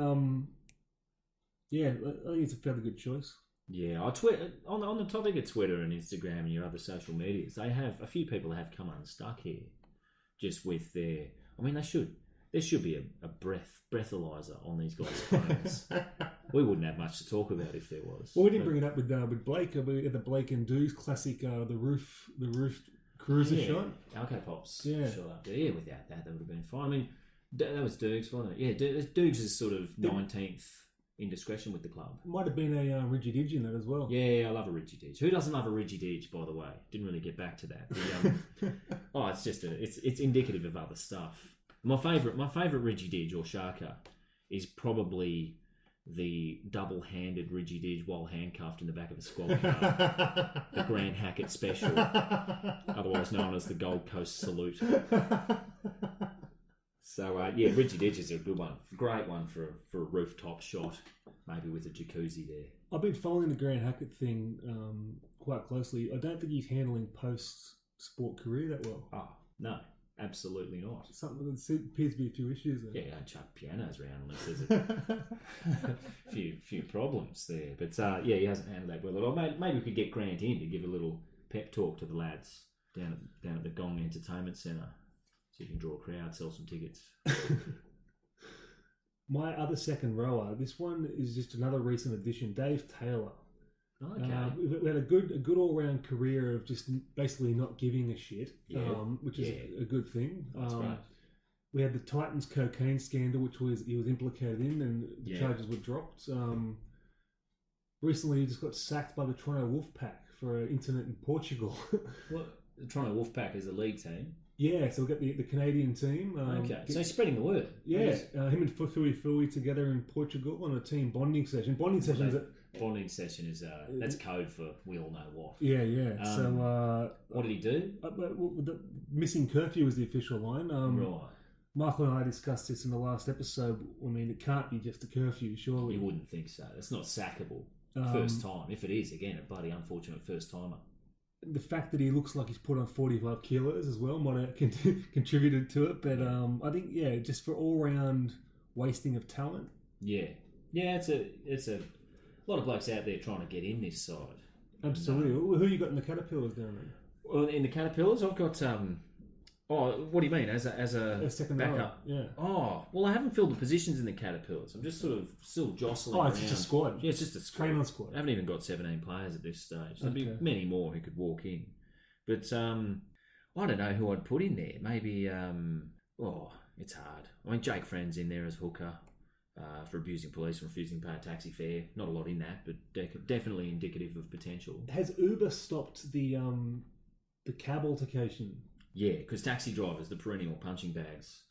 Yeah, I think it's a fairly good choice. Yeah, I tweet on the topic of Twitter and Instagram and your other social medias. They have a few people have come unstuck here, just with their. I mean, there should be a breathalyzer on these guys' phones. We wouldn't have much to talk about if there was. Well, we didn't bring it up with Blake. We had the Blake and Doo's classic, the roof cruiser shot. Alco Pops. Yeah. Shot up there. Yeah, without that would have been fine. I mean, that was Doogs, wasn't it? Yeah, Doogs is sort of 19th indiscretion with the club. Might have been a Ridgy Didge in that as well. Yeah, I love a Ridgy Didge. Who doesn't love a Ridgy Didge, by the way? Didn't really get back to that. But, it's just it's indicative of other stuff. My favourite Ridgy Didge or Sharker is probably the double-handed Ridgy Didge while handcuffed in the back of a squad car. The Grant Hackett special, otherwise known as the Gold Coast Salute. So, Ridgy Didge is a good one. Great one for a rooftop shot, maybe with a jacuzzi there. I've been following the Grant Hackett thing quite closely. I don't think he's handling post-sport career that well. Oh, no. Absolutely not. Something that appears to be a few issues there. Yeah, don't chuck pianos around unless there's a few problems there. But he hasn't handled that well at all. Maybe we could get Grant in to give a little pep talk to the lads down at the Gong Entertainment Centre, so you can draw a crowd, sell some tickets. My other second rower, this one is just another recent addition, Dave Taylor. Okay. We had a good all round career of just basically not giving a shit, which is a good thing. That's right. We had the Titans cocaine scandal, which he was implicated in, and the charges were dropped. Recently, he just got sacked by the Toronto Wolfpack for an incident in Portugal. What? The Toronto Wolfpack is the league team? Yeah, so we've got the Canadian team. Okay, so he's spreading the word. Yeah, him and Fui together in Portugal on a team bonding session. Bonding Bonding session is that's code for we all know what. Yeah. So what did he do? The missing curfew was the official line. Right. Michael and I discussed this in the last episode. I mean, it can't be just a curfew, surely. You wouldn't think so. It's not sackable. First time. If it is, again, a bloody unfortunate first timer. The fact that he looks like he's put on 45 kilos as well might have contributed to it. But I think, just for all round wasting of talent. Yeah, it's a lot of blokes out there trying to get in this side. Absolutely. Who you got in the Caterpillars down there? Well, in the Caterpillars, I've got. What do you mean? As a second backup? Yeah. Oh, well, I haven't filled the positions in the Caterpillars. I'm just sort of still jostling. Oh, it's just a squad. Yeah, it's just a squad. Train on squad. I haven't even got 17 players at this stage. There'd be many more who could walk in, but I don't know who I'd put in there. Maybe it's hard. I mean, Jake Friend's in there as hooker. For abusing police and refusing to pay a taxi fare. Not a lot in that, but definitely indicative of potential. Has Uber stopped the cab altercation? Yeah, because taxi drivers, the perennial punching bags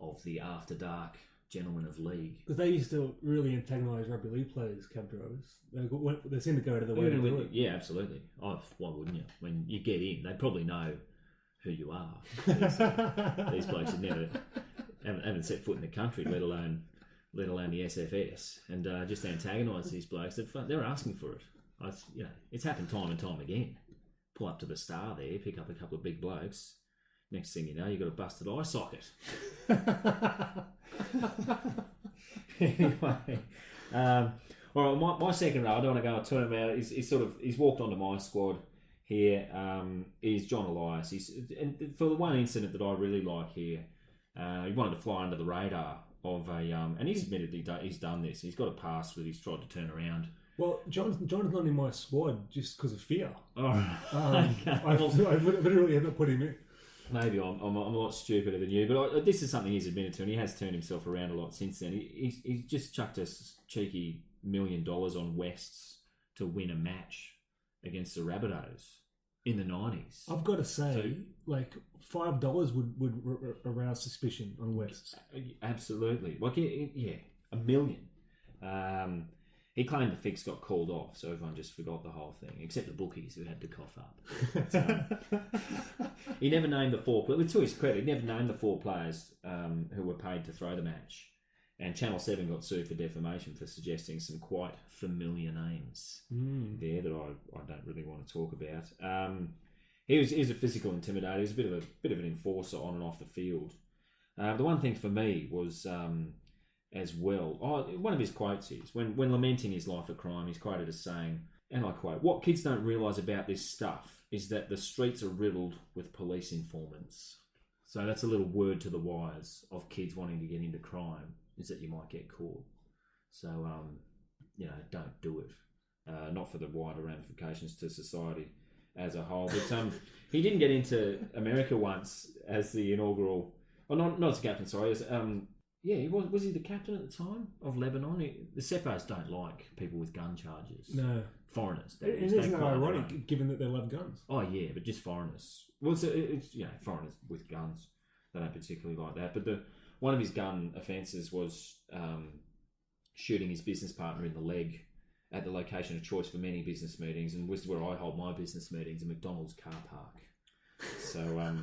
of the after dark gentlemen of league. Because they used to really antagonise rugby league players, cab drivers. They seem to go to the way to do it. Yeah, absolutely. Why wouldn't you? When you get in, they probably know who you are. These blokes haven't set foot in the country, let alone the SFS, and just antagonise these blokes. They're asking for it. It's happened time and time again. Pull up to the Star there, pick up a couple of big blokes. Next thing you know, you've got a busted eye socket. Anyway, all right. My second row, I don't want to go and turn him out. He's walked onto my squad here. Is John Elias. And for the one incident that I really like here, he wanted to fly under the radar of and he's admitted he's done this. He's got a pass where he's tried to turn around. Well, John's not in my squad just because of fear. Oh, I literally haven't put him in. maybe I'm a lot stupider than you, but this is something he's admitted to, and he has turned himself around a lot since then. He's just chucked a cheeky $1 million on Wests to win a match against the Rabbitohs in the 90s. I've got to say, like $5 would arouse suspicion on Wests. Absolutely. Like, yeah, $1 million. He claimed the fix got called off, so everyone just forgot the whole thing, except the bookies who had to cough up. But, he never named the four. But to his credit, he never named the 4 players who were paid to throw the match. And Channel 7 got sued for defamation for suggesting some quite familiar names there that I don't really want to talk about. He was a physical intimidator. He was a bit of an enforcer on and off the field. The one thing for me was as well. One of his quotes is when lamenting his life of crime, he's quoted as saying, and I quote, "What kids don't realise about this stuff is that the streets are riddled with police informants." So that's a little word to the wise of kids wanting to get into crime, is that you might get caught. So, don't do it. Not for the wider ramifications to society as a whole. But he didn't get into America once as the inaugural... not as captain, sorry. Was he the captain at the time of Lebanon? The Seppos don't like people with gun charges. No. Foreigners. Isn't that ironic, given that they love guns? Oh, yeah, but just foreigners. Well, it's foreigners with guns. They don't particularly like that. But one of his gun offences was shooting his business partner in the leg at the location of choice for many business meetings, and was where I hold my business meetings, a McDonald's car park. So,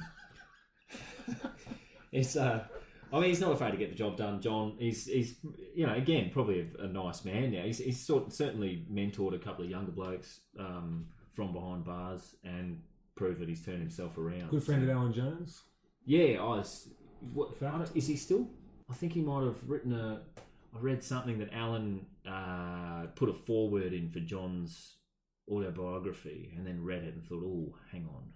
he's not afraid to get the job done, John. He's again, probably a nice man now. He's certainly mentored a couple of younger blokes from behind bars and proved that he's turned himself around. Good friend of Alan Jones. Yeah, is he still? I think he might have written I read something that Alan put a foreword in for John's autobiography and then read it and thought, oh, hang on.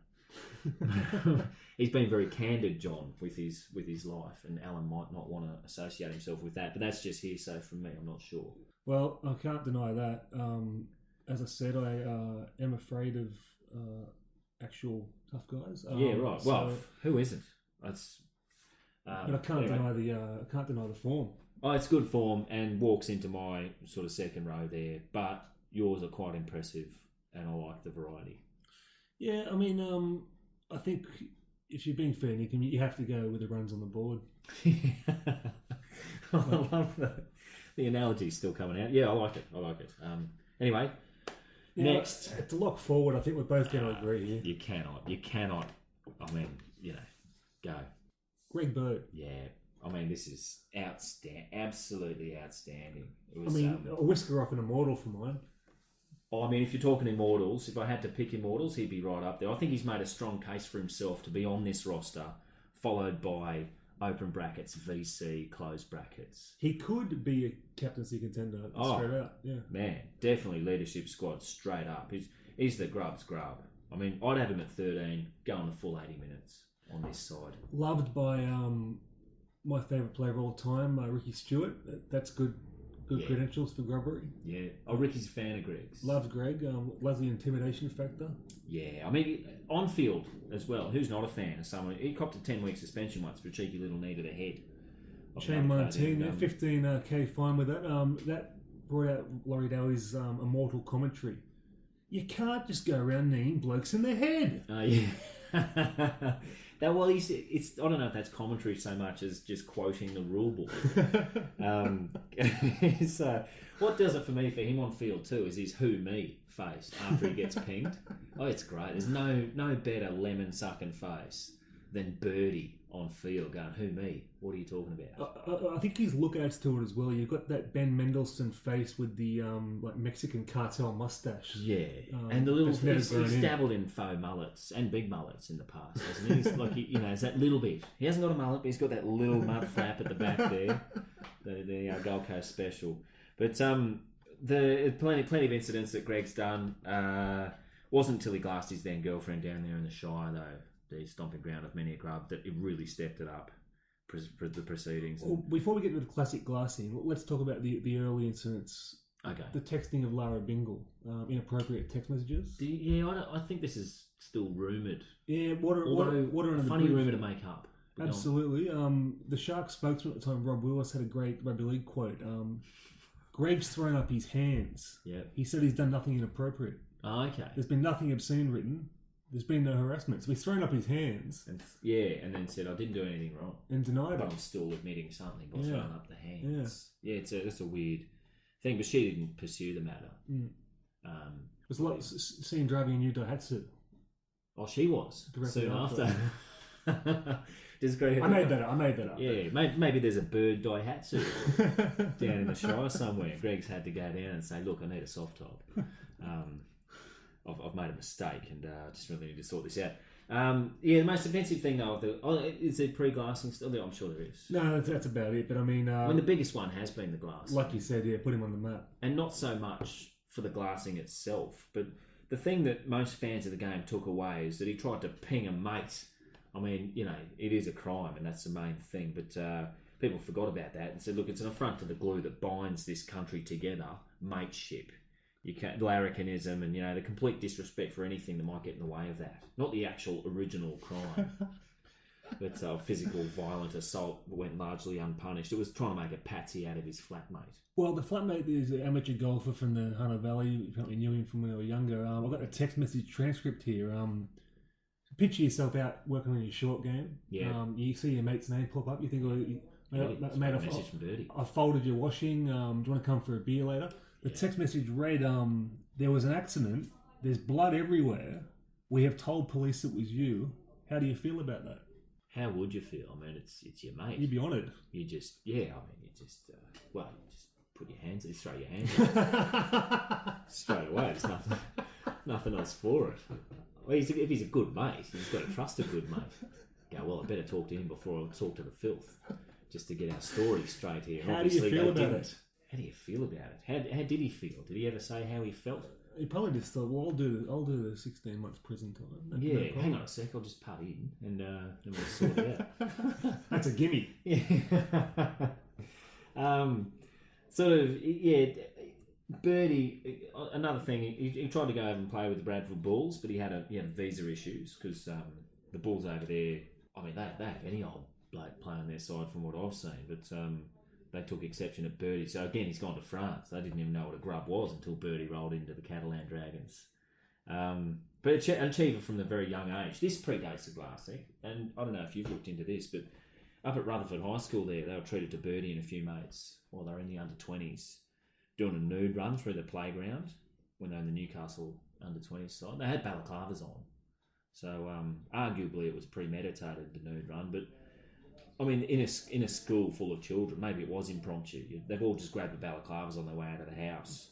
He's been very candid, John, with his life, and Alan might not want to associate himself with that, but that's just hearsay from me. I'm not sure. Well, I can't deny that. As I said, I am afraid of actual tough guys. Yeah, right. Well, who isn't? That's. But I can't deny the form. Oh, it's good form, and walks into my sort of second row there. But yours are quite impressive, and I like the variety. Yeah, I mean, I think if you're being fair, Nick, you have to go with the runs on the board. I love that. The analogy's still coming out. Yeah, I like it. Anyway, next. To lock forward, I think we're both going to agree here. You cannot. I mean, go. Greg Bird. Yeah. I mean, this is absolutely outstanding. It was, a whisker off an immortal for mine. I mean, if you're talking immortals, if I had to pick immortals, he'd be right up there. I think he's made a strong case for himself to be on this roster, followed by open brackets, VC, closed brackets. He could be a captaincy contender straight out. Yeah, man, definitely leadership squad straight up. He's the Grub's Grub. I mean, I'd have him at 13, going the full 80 minutes on this side. Loved by my favourite player of all time, Ricky Stewart. That's good credentials for grubbery. Yeah. Oh, Ricky's a fan of Greg's. Loves Greg. Loves the intimidation factor. Yeah. I mean, on field as well. Who's not a fan of someone? He copped a 10-week suspension once for a cheeky little knee to the head. Shane Martin, 15k fine with that. That brought out Laurie Dowie's immortal commentary. You can't just go around kneeing blokes in the head. Yeah. It's I don't know if that's commentary so much as just quoting the rule book. What does it for me for him on field too is his who me face after he gets pinged. Oh, it's great. There's no better lemon sucking face than Birdie on field going, who me? What are you talking about? I think his lookouts to it as well. You've got that Ben Mendelsohn face with the Mexican cartel mustache. Yeah, and the little he's dabbled in faux mullets and big mullets in the past, hasn't he? He's like it's that little bit. He hasn't got a mullet, but he's got that little mud flap at the back there. The Gold Coast special. But the plenty of incidents that Greg's done. Wasn't until he glassed his then girlfriend down there in the Shire though. The stomping ground of many a grub, that it really stepped it up for the proceedings. Well, before we get to the classic glassing, let's talk about the early incidents Okay. The texting of Lara Bingle, inappropriate text messages. I think this is still rumoured. Yeah, water A funny rumour to make up. Absolutely. The Sharks spokesman at the time, Rob Willis, had a great rugby league quote. Greg's thrown up his hands. Yeah. He said he's done nothing inappropriate. Oh, okay. There's been nothing obscene written. There's been no harassment. So he's thrown up his hands. And then said, I didn't do anything wrong. And denied but it. I'm still admitting something by throwing up the hands. Yeah, it's a weird thing, but she didn't pursue the matter. There's a lot seen driving a new Daihatsu. Oh, she was. Directly soon after. Just Greg, I made that up. Yeah, maybe there's a bird Daihatsu down in the Shire somewhere. Greg's had to go down and say, look, I need a soft top. I've made a mistake and just really need to sort this out. The most offensive thing though, is there pre-glassing still? I'm sure there is. No, that's about it. But I mean, the biggest one has been the glass. Like you said, put him on the map. And not so much for the glassing itself, but the thing that most fans of the game took away is that he tried to ping a mate. I mean, it is a crime and that's the main thing, but people forgot about that and said, look, it's an affront to the glue that binds this country together, mateship. Larrikinism and, the complete disrespect for anything that might get in the way of that. Not the actual original crime. But physical violent assault went largely unpunished. It was trying to make a patsy out of his flatmate. Well, the flatmate is an amateur golfer from the Hunter Valley. You probably knew him from when they were younger. I've got a text message transcript here. Picture yourself out working on your short game. Yeah. You see your mate's name pop up. You think, mate, message from Birdie. I folded your washing. Do you want to come for a beer later? The text message read, there was an accident. There's blood everywhere. We have told police it was you. How do you feel about that? How would you feel? I mean, it's your mate. You'd be honoured. You just put your hands, you throw your hands straight away. There's nothing else for it. Well, if he's a good mate, he's got to trust a good mate. Go, well, I better talk to him before I talk to the filth, just to get our story straight here. How do you feel about it? How do you feel about it? How did he feel? Did he ever say how he felt? He probably just thought, well, I'll do the 16 months prison time. No, hang on a sec, I'll just putt in and then we'll sort it out. That's a gimme. Yeah. Birdie, another thing, he tried to go over and play with the Bradford Bulls, but he had visa issues because the Bulls over there, I mean, they have any old bloke play on their side from what I've seen, but they took exception at Birdie. So again, he's gone to France. They didn't even know what a grub was until Birdie rolled into the Catalan Dragons. But an achiever from a very young age. This predates the glassing, and I don't know if you've looked into this, but up at Rutherford High School there, they were treated to Birdie and a few mates while they were in the under-20s, doing a nude run through the playground when they were in the Newcastle under-20s side. They had balaclavas on. So arguably it was premeditated, the nude run, but I mean, in a school full of children, maybe it was impromptu. They've all just grabbed the balaclavas on their way out of the house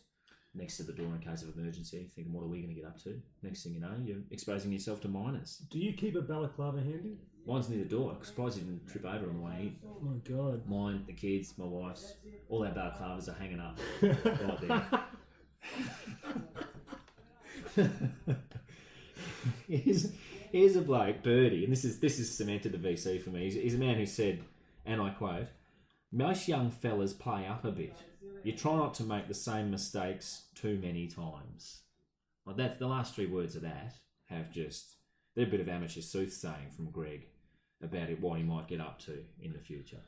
next to the door in case of emergency, thinking, what are we going to get up to? Next thing you know, you're exposing yourself to minors. Do you keep a balaclava handy? Mine's near the door. I'm surprised you didn't trip over on the way in. Oh my God. Mine, the kids, my wife's, all our balaclavas are hanging up right there. Here's a bloke, Birdie, and this is cemented the VC for me. He's a man who said, and I quote, "Most young fellas play up a bit. You try not to make the same mistakes too many times." Well, that's the last three words of that they're a bit of amateur soothsaying from Greg about what he might get up to in the future.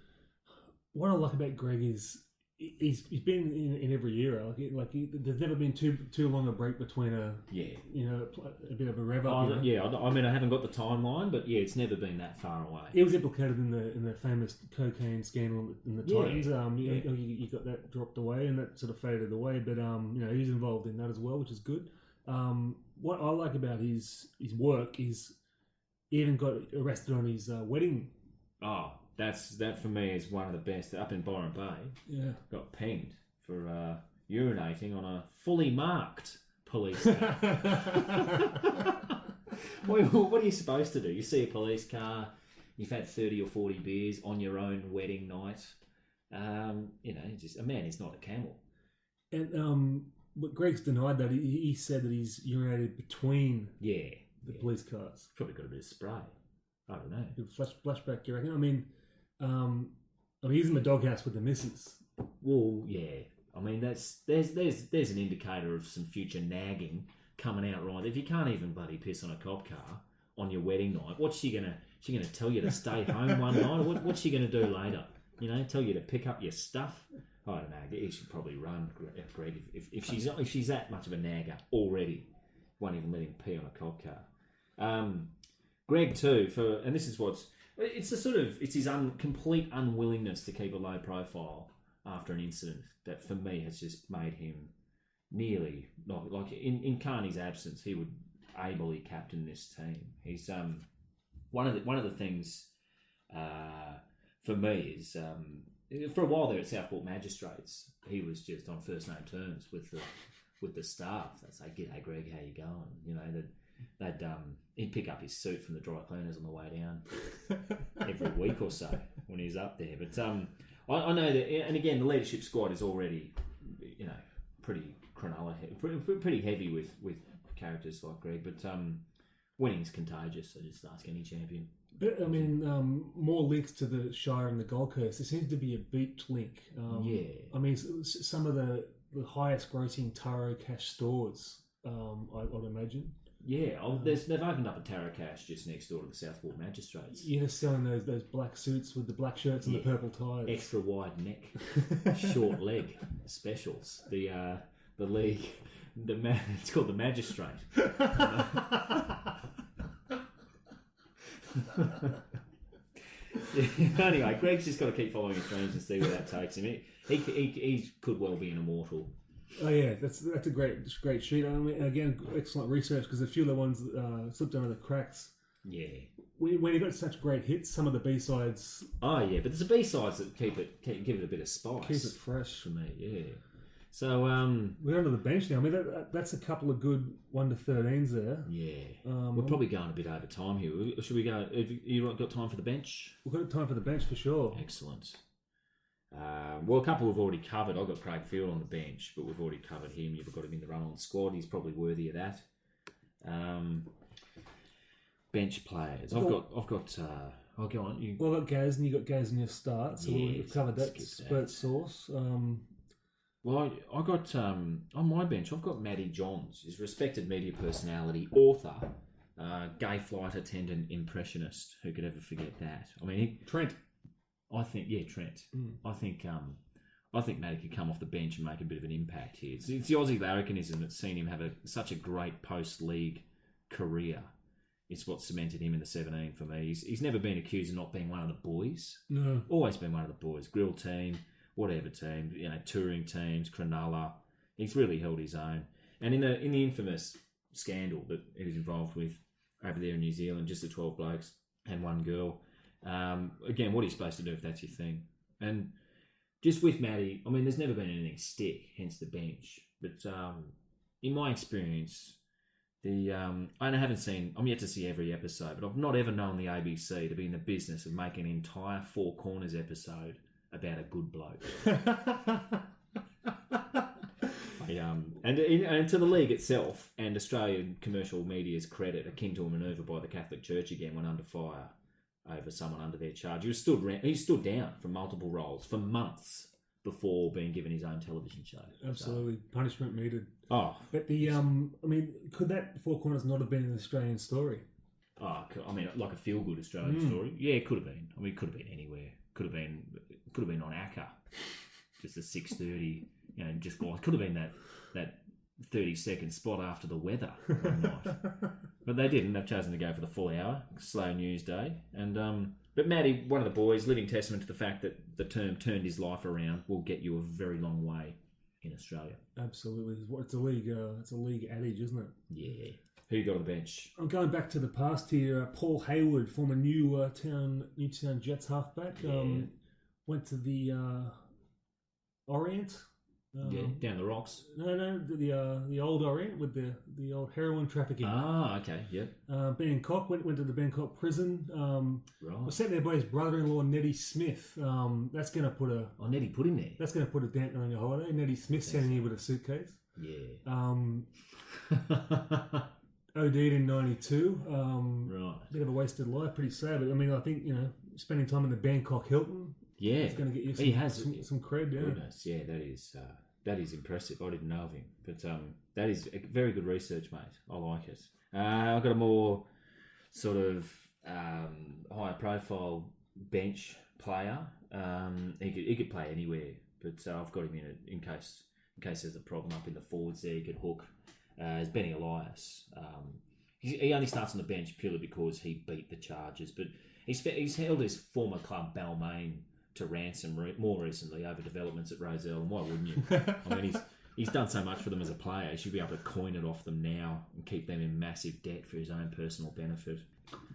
What I like about Greg is he's been in every era. There's never been too long a break between a bit of a rev up. I mean, I haven't got the timeline, but it's never been that far away. He was implicated in the famous cocaine scandal in the Titans. You got that dropped away, and that sort of faded away. But he's involved in that as well, which is good. What I like about his work is he even got arrested on his wedding. Oh. That for me is one of the best. Up in Byron Bay, got pinged for urinating on a fully marked police car. What are you supposed to do? You see a police car, you've had 30 or 40 beers on your own wedding night. Just a man is not a camel. And but Greg's denied that. He said that he's urinated between the police cars. Probably got a bit of spray. I don't know. Flashback, you reckon? I mean, he's in the doghouse with the missus. Well, yeah. I mean, there's an indicator of some future nagging coming out right. If you can't even bloody piss on a cop car on your wedding night, what's she gonna tell you to stay home one night? What's she gonna do later? Tell you to pick up your stuff. I don't know. He should probably run, Greg. If she's that much of a nagger already, won't even let him pee on a cop car. Greg too, and this is it's his complete unwillingness to keep a low profile after an incident that for me has just made him nearly like in Carney's absence, he would ably captain this team. He's one of the things for me is for a while there at Southport Magistrates, he was just on first name terms with the staff. They'd say, "G'day, Greg, how you going?" He'd pick up his suit from the dry cleaners on the way down every week or so when he's up there. But I know that, and again, the leadership squad is already, pretty Cronulla, pretty heavy with characters like Greg. But winning's contagious. So just ask any champion. But, I mean, more links to the Shire and the Gold Coast. There seems to be a beach link. I mean, some of the highest grossing Taro Cash stores, I'd imagine. Yeah, they've opened up a Taro Cash just next door to the Southport Magistrates. You're just selling those black suits with the black shirts and the purple ties. Extra wide neck, short leg specials. The league, it's called the Magistrate. Anyway, Greg's just got to keep following his dreams and see where that takes him. He could well be an immortal. Oh yeah, that's a great sheet. I mean, again, excellent research because a few of the ones slipped under the cracks. Yeah. When you got such great hits, some of the B-sides. Oh yeah, but there's the B-sides that give it a bit of spice. Keep it fresh for me. Yeah. So we're under the bench now. I mean, that's a couple of good 1 to 13s there. Yeah. We're probably going a bit over time here. Should we go? Have you got time for the bench? We've got time for the bench for sure. Excellent. Well, a couple we've already covered. I've got Craig Field on the bench, but we've already covered him. You've got him in the run-on squad. He's probably worthy of that. Bench players. I'll go on. Well, I've got Gaz, and you got Gaz in your start, so we've covered that. Spurt Sauce. Well, I got on my bench. I've got Matty Johns, his respected media personality, author, gay flight attendant, impressionist. Who could ever forget that? I mean, Trent. I think Trent. I think Matty could come off the bench and make a bit of an impact here. It's the Aussie larrikinism that's seen him have such a great post-league career. It's what cemented him in the 17 for me. He's never been accused of not being one of the boys. No, always been one of the boys. Grill team, whatever team, touring teams, Cronulla. He's really held his own. And in the infamous scandal that he was involved with over there in New Zealand, just the 12 blokes and one girl. Again, what are you supposed to do if that's your thing? And just with Matty, I mean, there's never been anything stick, hence the bench. But in my experience, I'm yet to see every episode, but I've not ever known the ABC to be in the business of making an entire Four Corners episode about a good bloke. And to the league itself and Australian commercial media's credit, akin to a manoeuvre by the Catholic Church again when under fire over someone under their charge. He stood down from multiple roles for months before being given his own television show. Absolutely. So, punishment meted. Oh. But could that Four Corners not have been an Australian story? Oh, I mean, like a feel-good Australian story? Yeah, it could have been. I mean, it could have been anywhere. Could have been on ACCA. Just a 6:30, just gone. Could have been that 30-second spot after the weather one night. But they didn't. They've chosen to go for the full hour, slow news day. And but Matty, one of the boys, living testament to the fact that the term turned his life around, will get you a very long way in Australia. Absolutely. It's a league adage, isn't it? Yeah. Who you got on the bench? I'm going back to the past here. Paul Hayward, former Newtown Jets halfback, went to the Orient. Down the rocks. No, the old Orient with the old heroin trafficking. Ah, okay, yep. Bangkok went to the Bangkok prison. Right. Was sent there by his brother-in-law Nettie Smith. That's going to put a. Oh, Nettie put him there. That's going to put a damper on your holiday. Nettie Smith sending you with a suitcase. Yeah. OD'd in 92. Right. Bit of a wasted life. Pretty sad. But I mean, I think spending time in the Bangkok Hilton. Yeah, it's going to get you some cred. Yeah, goodness, yeah, that is That is impressive. I didn't know of him. But that is a very good research, mate. I like it. I've got a more sort of higher profile bench player. He could play anywhere, but I've got him in case there's a problem up in the forwards there. He could hook. As Benny Elias. He only starts on the bench purely because he beat the Chargers, but he's held his former club Balmain to ransom more recently over developments at Rozelle, and why wouldn't you? I mean, he's done so much for them as a player. He should be able to coin it off them now and keep them in massive debt for his own personal benefit.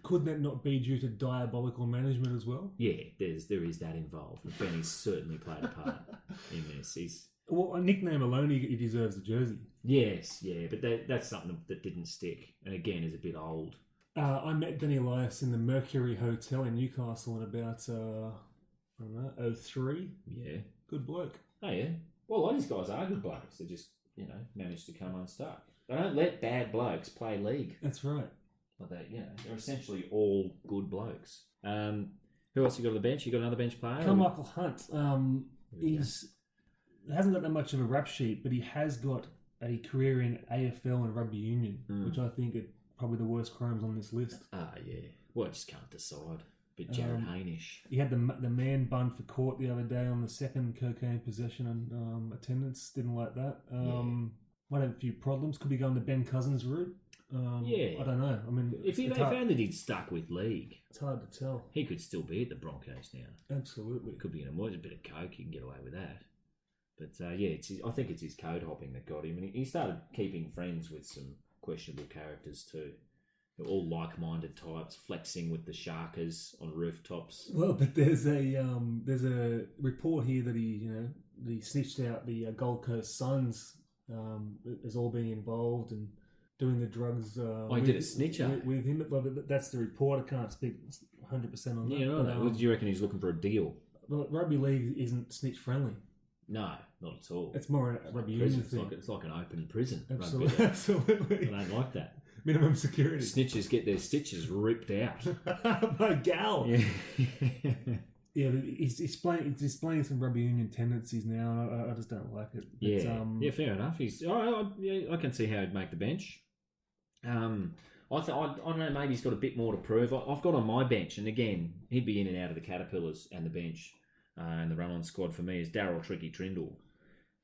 Could that not be due to diabolical management as well? Yeah, there is that involved. Benny's certainly played a part in this. Well, a nickname alone, he deserves a jersey. Yes, yeah, but that's something that didn't stick, and again is a bit old. I met Benny Elias in the Mercury Hotel in Newcastle in about, 03. Yeah. Good bloke. Oh, yeah. Well, a lot of these guys are good blokes. They just, manage to come unstuck. They don't let bad blokes play league. That's right. But they're essentially all good blokes. Who else you got on the bench? You got another bench player? Carmichael Hunt. Hasn't got that much of a rap sheet, but he has got a career in AFL and rugby union, which I think are probably the worst crimes on this list. Ah, yeah. Well, I just can't decide. But Jared Haynish. He had the man bun for court the other day on the second cocaine possession and attendance. Didn't like that. Might have a few problems. Could be going the Ben Cousins route. I don't know. I mean, if they found that he'd stuck with league, it's hard to tell. He could still be at the Broncos now. Absolutely. Could be in a bit of coke. He can get away with that. But I think it's his code hopping that got him, and he started keeping friends with some questionable characters too. They're all like-minded types, flexing with the sharkers on rooftops. Well, but there's a report here that he snitched out the Gold Coast Suns as all being involved and doing the drugs. He did a snitch up with him. But that's the report. I can't speak 100% on that. Yeah, right. Do you reckon he's looking for a deal? Well, rugby league isn't snitch friendly. No, not at all. It's more a rugby union thing. It's like an open prison. Absolutely. Absolutely. I don't like that. Minimum security. Snitches get their stitches ripped out. By Gal. Yeah. Yeah, but he's displaying some rugby union tendencies now, and I just don't like it. Yeah, fair enough. I can see how he'd make the bench. I don't know, maybe he's got a bit more to prove. I've got on my bench, and again, he'd be in and out of the Caterpillars and the bench. And the run-on squad for me is Daryl Tricky Trindle.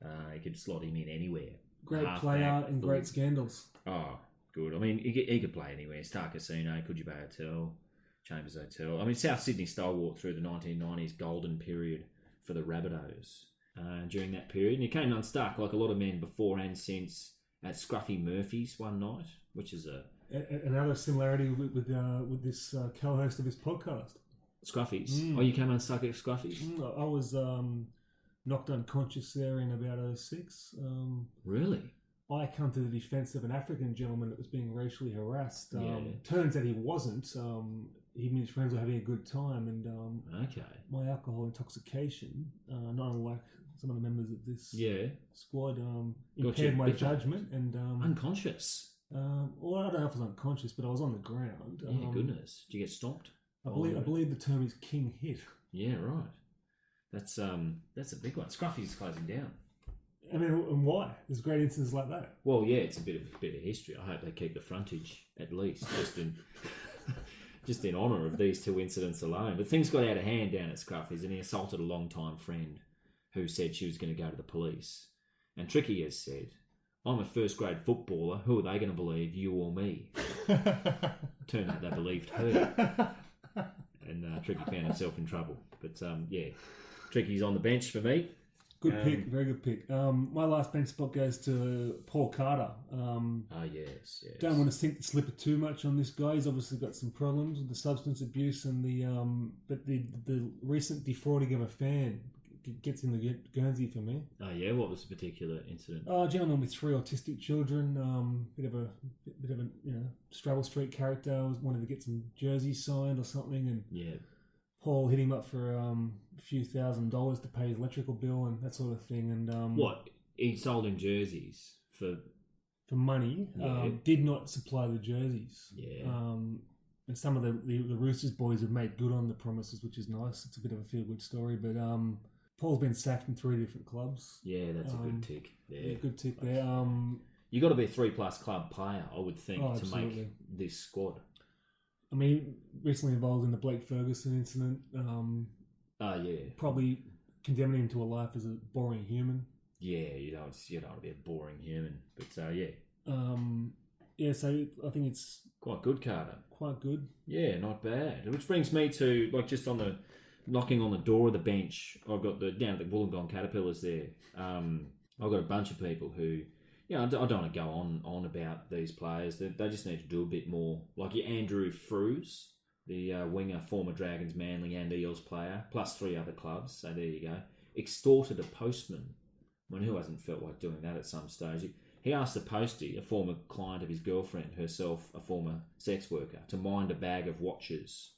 You could slot him in anywhere. Great player and great scandals. Oh, good. I mean, he could play anywhere. Star Casino, Coogee Bay Hotel, Chambers Hotel. I mean, South Sydney stalwart through the 1990s golden period for the Rabbitohs. During that period, and he came unstuck like a lot of men before and since at Scruffy Murphy's one night, which is another similarity with this co-host of this podcast. Scruffies. Oh, you came unstuck at Scruffies? I was knocked unconscious there in about 06. Really? I come to the defence of an African gentleman that was being racially harassed. Turns out he wasn't. Him and his friends were having a good time, and my alcohol intoxication, not unlike some of the members of this squad, impaired my judgment and unconscious. Well, I don't know if I was unconscious, but I was on the ground. Goodness, did you get stomped? I believe the term is king hit. Yeah, right. That's a big one. Scruffy's closing down. I mean, and why? There's great instances like that. Well, yeah, it's a bit of history. I hope they keep the frontage at least, just in honour of these two incidents alone. But things got out of hand down at Scruffy's, and he assaulted a long-time friend who said she was going to go to the police. And Tricky has said, "I'm a first-grade footballer. Who are they going to believe, you or me?" Turned out they believed her. And Tricky found himself in trouble. But, Tricky's on the bench for me. Good pick, very good pick. My last bench spot goes to Paul Carter. Yes. Don't want to sink the slipper too much on this guy. He's obviously got some problems with the substance abuse and but the recent defrauding of a fan gets in the Guernsey for me. Oh yeah, what was the particular incident? A gentleman with 3 autistic children. Bit of a Straddle Street character. Wanted to get some jerseys signed or something, and Paul hit him up for a few $1,000s to pay his electrical bill and that sort of thing. And what, he sold him jerseys for money? Did not supply the jerseys. And some of the Roosters boys have made good on the promises, which is nice. It's a bit of a feel good story, but Paul's been sacked from 3 different clubs. Yeah, that's a good tick. Yeah, good tick there. You got to be a 3+ club player, I would think, to absolutely. make this squad. I mean, recently involved in the Blake Ferguson incident. Yeah. Probably condemning him to a life as a boring human. Yeah, you don't want to be a boring human, but yeah. So I think it's quite good, Carter. Quite good. Yeah, not bad. Which brings me to just on the knocking on the door of the bench. I've got down at the Wollongong Caterpillars there. I've got a bunch of people who, I don't want to go on about these players. They just need to do a bit more. Like your Andrew Frews, the winger, former Dragons, Manly and Eels player, plus 3 other clubs. So there you go. Extorted a postman. I mean, who hasn't felt like doing that at some stage? He asked the postie, a former client of his girlfriend, herself a former sex worker, to mind a bag of watches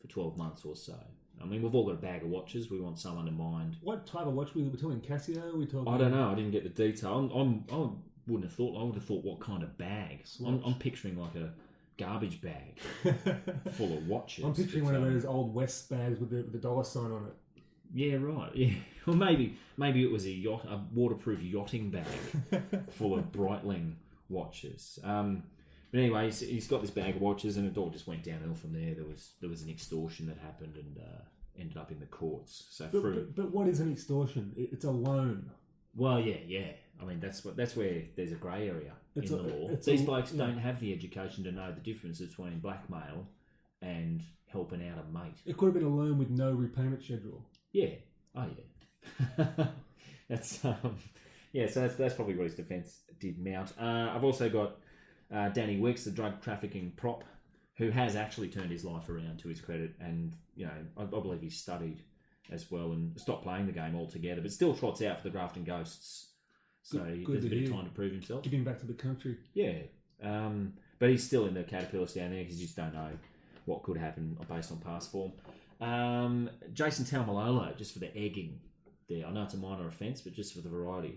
for 12 months or so. I mean, we've all got a bag of watches. We want someone to mind. What type of watch were we talking? Casio? I don't know. I didn't get the detail. I wouldn't have thought. I would have thought what kind of bag. I'm picturing like a garbage bag full of watches. I'm picturing one of those old West bags with the dollar sign on it. Yeah, right. Yeah. Well, maybe it was a waterproof yachting bag full of Breitling watches. But anyway, he's got this bag of watches, and it all just went downhill from there. There was an extortion that happened, and ended up in the courts. So, but what is an extortion? It's a loan. Well, yeah. I mean, that's where there's a grey area in the law. These blokes don't have the education to know the difference between blackmail and helping out a mate. It could have been a loan with no repayment schedule. Yeah. Oh, yeah. That's So that's probably what his defence did mount. I've also got Danny Wicks, the drug trafficking prop, who has actually turned his life around to his credit, and I believe he studied as well and stopped playing the game altogether, but still trots out for the Grafton Ghosts. So there's a bit of time to prove himself. Giving back to the country. Yeah. But he's still in the Caterpillars down there because you just don't know what could happen based on past form. Jason Taumalolo, just for the egging there. I know it's a minor offence, but just for the variety,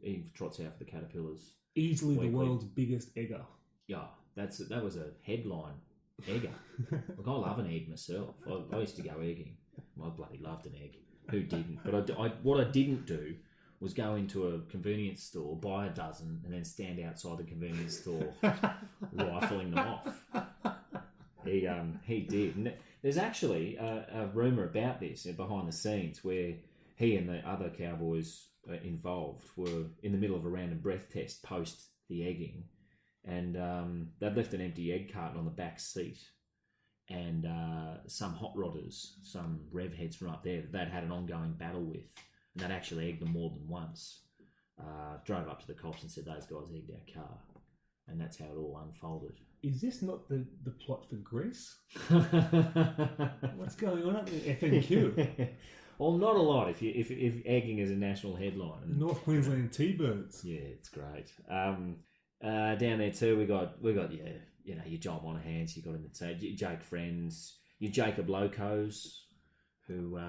he trots out for the Caterpillars. Easily the world's biggest egger. Yeah, that was a headline. Egger. Look, I love an egg myself. I used to go egging. I bloody loved an egg. Who didn't? But what I didn't do was go into a convenience store, buy a dozen, and then stand outside the convenience store rifling them off. He did. And there's actually a rumour about this behind the scenes where he and the other cowboys involved were in the middle of a random breath test post the egging, and they'd left an empty egg carton on the back seat, and some hot rodders, some rev heads from up there that they'd had an ongoing battle with, and they'd actually egged them more than once, drove up to the cops and said those guys egged our car, and that's how it all unfolded. Is this not the plot for Greece? What's going on up there? FNQ? Well, not a lot if egging is a national headline. North Queensland T-Birds. Yeah, it's great. Down there too, we got your John Monaghan's, you got in the team, Jake Friends, your Jacob Locos, who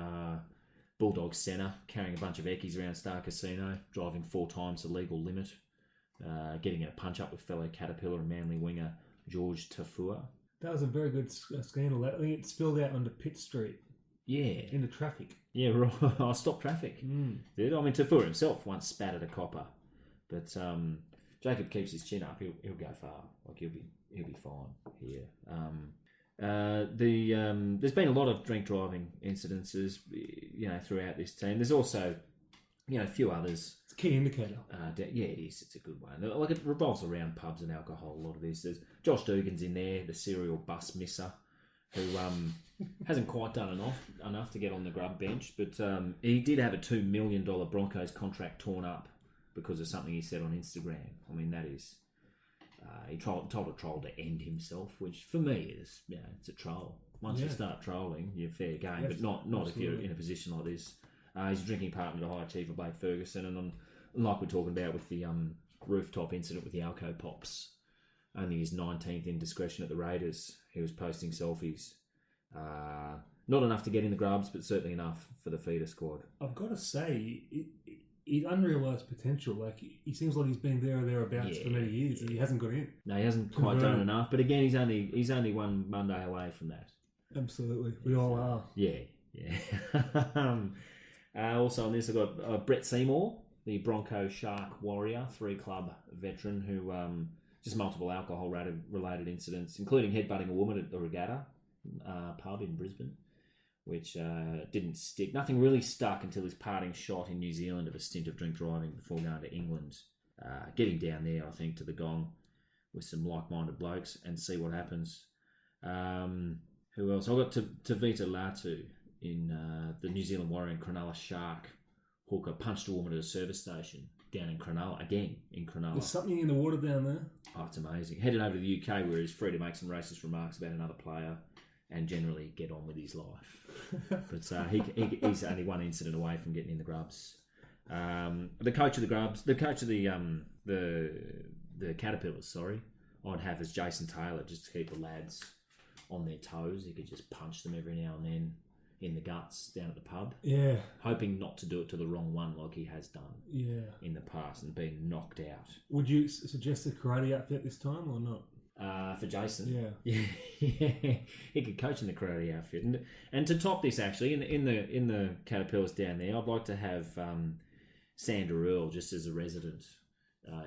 Bulldog Centre, carrying a bunch of eckies around Star Casino, driving 4 times the legal limit, getting a punch up with fellow Caterpillar and Manly winger George Tafua. That was a very good scandal. I think it spilled out onto Pitt Street. Yeah. Into traffic. Yeah, right. I stopped traffic. Did I mean, Tafua himself once spat at a copper, but Jacob keeps his chin up. He'll go far. Like he'll be fine here. There's been a lot of drink driving incidences, throughout this team. There's also, a few others. It's a key indicator. Yeah, it is. It's a good one. Like it revolves around pubs and alcohol. A lot of this. There's Josh Dugan's in there, the serial bus misser, who hasn't quite done enough to get on the Grub bench, but he did have a $2 million Broncos contract torn up because of something he said on Instagram. I mean, that is, he told a troll to end himself, which for me is, it's a troll. Once you start trolling, you're fair game, but not if you're in a position like this. He's a drinking partner to High Achiever Blake Ferguson, and like we're talking about with the rooftop incident with the Alco Pops, only his 19th indiscretion at the Raiders. He was posting selfies. Not enough to get in the Grubs, but certainly enough for the feeder squad. I've got to say, he's unrealised potential. Like he seems like he's been there or thereabouts for many years, and he hasn't got in. No, he hasn't quite done enough. But again, he's only one Monday away from that. Absolutely, we all are. Yeah. Also on this, I've got Brett Seymour, the Bronco Shark Warrior, 3-club veteran who just multiple alcohol-related incidents, including headbutting a woman at the Regatta pub in Brisbane, which didn't stick. Nothing really stuck until his parting shot in New Zealand of a stint of drink driving before going to England. Getting down there, I think, to the gong with some like-minded blokes and see what happens. Who else? I got Tavita Latu in the New Zealand Warrior and Cronulla Shark hooker punched a woman at a service station down in Cronulla, again in Cronulla. There's something in the water down there. Oh, it's amazing. Headed over to the UK where he's free to make some racist remarks about another player and generally get on with his life. But he's only one incident away from getting in the Grubs. The coach of the Grubs, the coach of the Caterpillars, sorry, I'd have as Jason Taylor, just to keep the lads on their toes. He could just punch them every now and then in the guts down at the pub. Yeah. Hoping not to do it to the wrong one like he has done in the past and been knocked out. Would you suggest a karate outfit this time or not? For Jason? Yeah. He could coach in the karate outfit. And to top this, actually, in the Caterpillars down there, I'd like to have Sander Earl just as a resident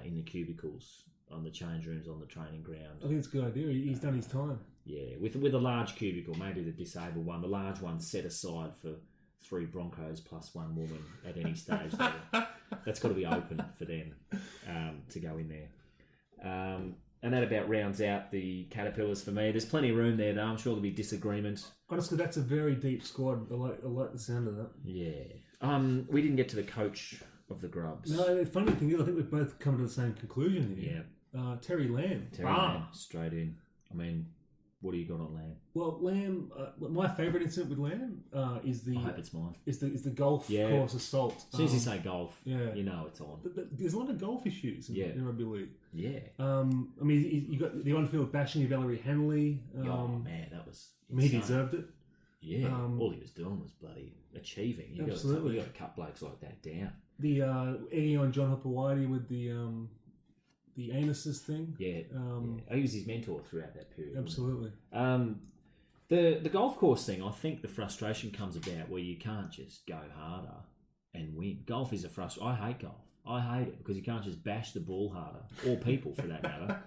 in the cubicles, on the change rooms, on the training ground. I think it's a good idea. He's done his time. Yeah, with a large cubicle, maybe the disabled one. The large one set aside for 3 Broncos plus 1 woman at any stage. That's got to be open for them to go in there. And that about rounds out the Caterpillars for me. There's plenty of room there, though. I'm sure there'll be disagreement. Honestly, that's a very deep squad. I like the sound of that. Yeah. We didn't get to the coach of the Grubs. No, the funny thing is, I think we've both come to the same conclusion here. Yeah. Terry Lamb. Lamb, straight in. I mean, what do you got on Lamb? Well, Lamb. My favourite incident with Lamb is the. I hope it's mine. Is the golf course assault. As soon as you say golf, you know it's on. There's a lot of golf issues in rugby league. Yeah. I mean, you got the on-field bashing of Valerie Hanley. Oh man, that was. He deserved it. Yeah. All he was doing was bloody achieving. You got to cut blokes like that down. The egging on John Hopper Whitey with the anuses thing. Yeah. He was his mentor throughout that period. Absolutely. The golf course thing, I think the frustration comes about where you can't just go harder and win. Golf is a frustration. I hate golf. I hate it because you can't just bash the ball harder, or people for that matter,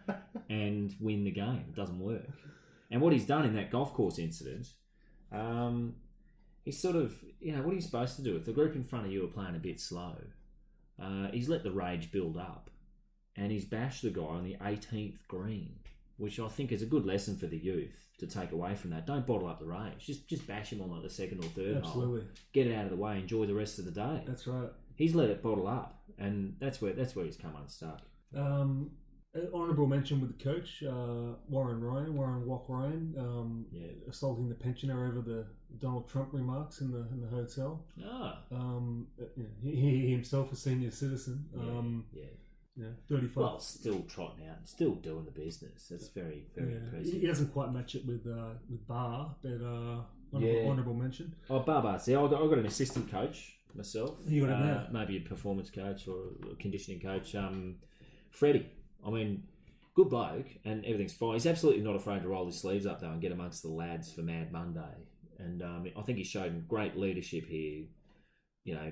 and win the game. It doesn't work. And what he's done in that golf course incident, he's sort of, what are you supposed to do? If the group in front of you are playing a bit slow, he's let the rage build up. And he's bashed the guy on the 18th green, which I think is a good lesson for the youth to take away from that. Don't bottle up the rage. Just bash him on like the 2nd or 3rd hole. Get it out of the way. Enjoy the rest of the day. That's right. He's let it bottle up, and that's where he's come unstuck. Honourable mention with the coach, Warren Walk Ryan, assaulting the pensioner over the Donald Trump remarks in the hotel. He himself a senior citizen. 35. Well, still trotting out, still doing the business. That's very, very impressive. He doesn't quite match it with Bar, but honourable mention. Oh, Bar. See, I got an assistant coach myself. You got him now? Maybe a performance coach or a conditioning coach. Freddie. I mean, good bloke, and everything's fine. He's absolutely not afraid to roll his sleeves up though and get amongst the lads for Mad Monday. And I think he showed great leadership here.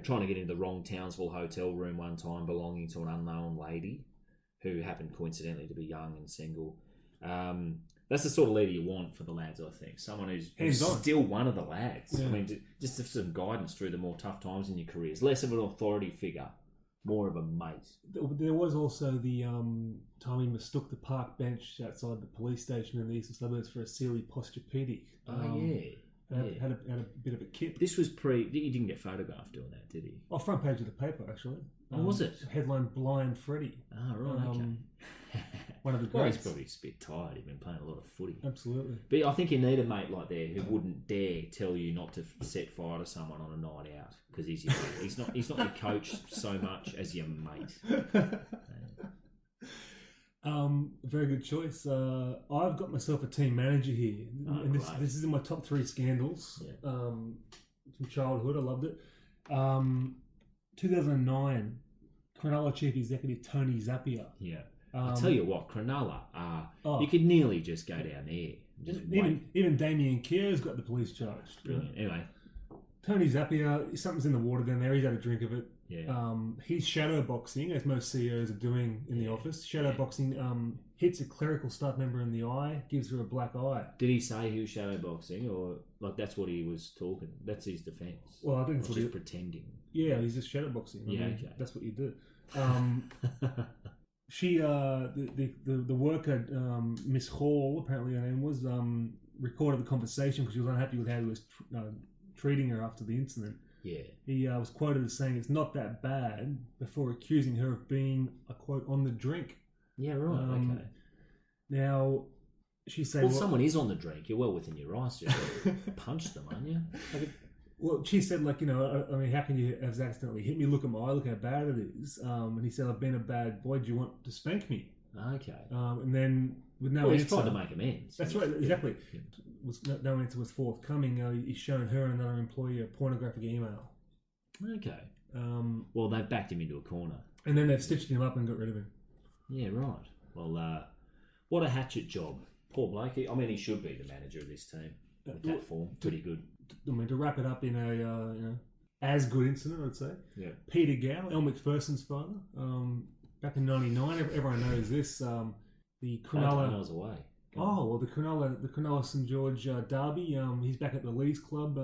Trying to get into the wrong Townsville hotel room one time belonging to an unknown lady who happened coincidentally to be young and single. That's the sort of leader you want for the lads, I think. Someone who's still one of the lads. Yeah. I mean, just have some guidance through the more tough times in your careers. Less of an authority figure, more of a mate. There was also the time he mistook the park bench outside the police station in the eastern suburbs for a Sealy Posturepedic. Had a bit of a kip. This was he didn't get photographed doing that, did he? Oh, front page of the paper, actually. Oh, was it? Headline, Blind Freddie. Oh, right, okay. One of the greats. Well, he's probably just a bit tired. He's been playing a lot of footy. Absolutely. But I think you need a mate like that who wouldn't dare tell you not to set fire to someone on a night out because he's not your coach so much as your mate. Very good choice. I've got myself a team manager here, and this is in my top 3 scandals from childhood. I loved it. 2009, Cronulla Chief Executive Tony Zappia. Yeah, I'll tell you what, Cronulla, you could nearly just go down there. Even Damien Keogh's got the police charged. Brilliant. Anyway, Tony Zappia, something's in the water down there. He's had a drink of it. Yeah. He's shadow boxing, as most CEOs are doing in the office. Shadow boxing hits a clerical staff member in the eye, gives her a black eye. Did he say he was shadow boxing, or like that's what he was talking? That's his defence. Well, I think it's just pretending. Yeah, he's just shadow boxing. I mean, okay. That's what you do. She, the worker, Miss Hall, apparently her name was, recorded the conversation because she was unhappy with how he was treating her after the incident. Yeah. He was quoted as saying it's not that bad before accusing her of being, I quote, on the drink. Yeah, right. Okay. Now, she said... Well, someone is on the drink. You're well within your rights to punch them, aren't you? Well, she said, like, I mean, how can you have accidentally hit me? Look at my eye, look how bad it is. And he said, I've been a bad boy. Do you want to spank me? Okay. And then, with no answer... he's tried to make amends. That's right, exactly. Yeah. No answer was forthcoming. He's shown her and another employee a pornographic email. Okay. Well, they've backed him into a corner. And then they've stitched him up and got rid of him. Yeah, right. Well, what a hatchet job. Poor bloke. I mean, he should be the manager of this team. With that form. Pretty good. I mean, to wrap it up in a as good incident, I'd say. Yeah. Peter Gow, Elle Macpherson's father, back in '99. Everyone knows this. The Cronulla. I was away. The Cronulla St George derby. He's back at the Lees Club.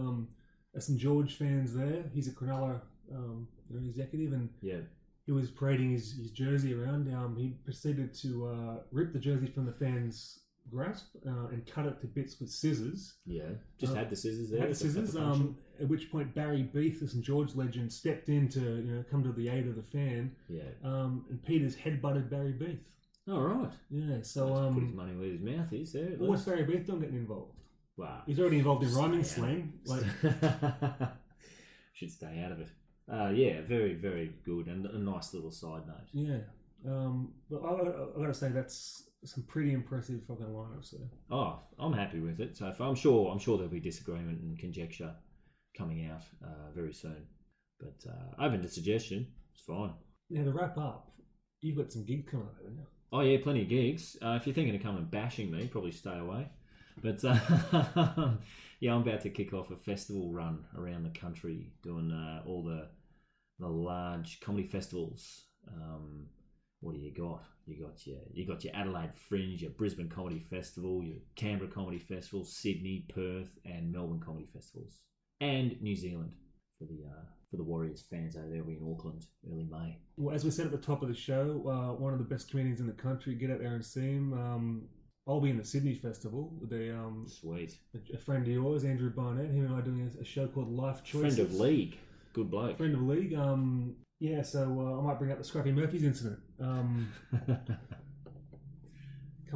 St George fans there. He's a Cronulla executive, and he was parading his jersey around. He proceeded to rip the jersey from the fans' grasp and cut it to bits with scissors. Yeah, just had the scissors there. Had the scissors. At which point Barry Beath, the St George legend, stepped in to come to the aid of the fan. Yeah. And Peters headbutted Barry Beath. Oh right. Yeah. So put his money where his mouth is there. What's Barry Beath doing getting involved? Wow. He's already involved in rhyming slang. Like should stay out of it. Yeah, very, very good and a nice little side note. Yeah. But I got to say that's some pretty impressive fucking lineups there. Oh, I'm happy with it. So I'm sure there'll be disagreement and conjecture coming out very soon. But open to suggestion. It's fine. Now to wrap up, you've got some gigs coming up, haven't you? Oh yeah, plenty of gigs. If you're thinking of coming bashing me, probably stay away. But yeah, I'm about to kick off a festival run around the country, doing all the large comedy festivals. What do you got? You got your Adelaide Fringe, your Brisbane Comedy Festival, your Canberra Comedy Festival, Sydney, Perth, and Melbourne Comedy Festivals, and New Zealand for the Warriors fans over there. We'll be in Auckland early May. Well, as we said at the top of the show, one of the best comedians in the country. Get out there and see him. I'll be in the Sydney Festival with sweet a friend of yours, Andrew Barnett. Him and I are doing a show called Life Choices. Friend of League, good bloke. Friend of League. Yeah, so I might bring up the Scruffy Murphys incident. Come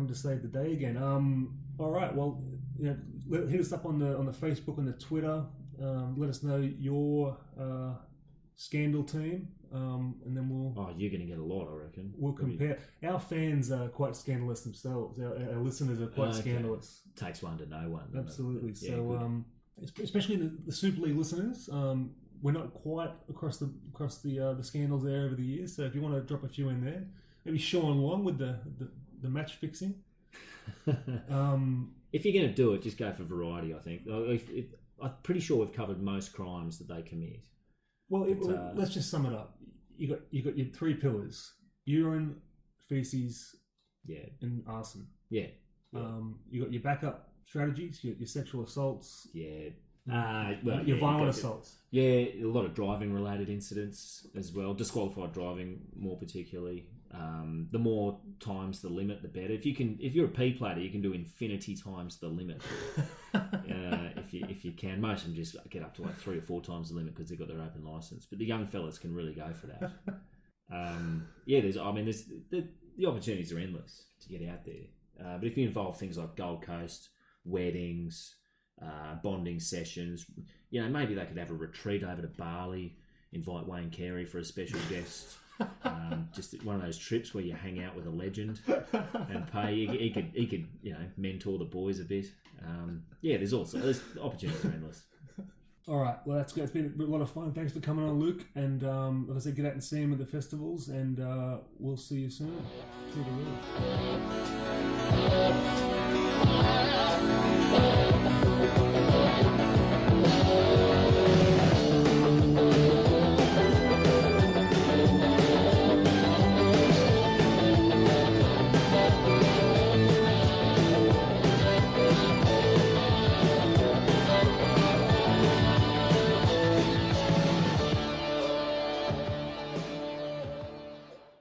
to save the day again. All right, well, hit us up on the Facebook and the Twitter. Let us know your Scandal team, and then we'll... Oh, you're going to get a lot, I reckon. We'll compare. Our fans are quite scandalous themselves. Our listeners are quite scandalous. Takes one to know one. Absolutely. So, especially the Super League listeners, we're not quite across the scandals there over the years. So if you want to drop a few in there, maybe Sean Long with the match fixing. If you're going to do it, just go for variety. I think. I'm pretty sure we've covered most crimes that they commit. Well, let's just sum it up. You got your three pillars: urine, feces, and arson. Yeah. You got your backup strategies, your sexual assaults. Yeah. Your violent assaults. Yeah, a lot of driving related incidents as well. Disqualified driving, more particularly. The more times the limit, the better. If you're a P platter, you can do infinity times the limit. If you can, most of them just get up to like 3 or 4 times the limit because they've got their open license. But the young fellas can really go for that. The opportunities are endless to get out there. But if you involve things like Gold Coast, weddings, bonding sessions, maybe they could have a retreat over to Bali, invite Wayne Carey for a special guest. Just one of those trips where you hang out with a legend and pay. He could mentor the boys a bit. There's opportunities are endless. All right, well that's good. It's been a lot of fun. Thanks for coming on, Luke. And like I said, get out and see him at the festivals, and we'll see you soon. Toodaloo.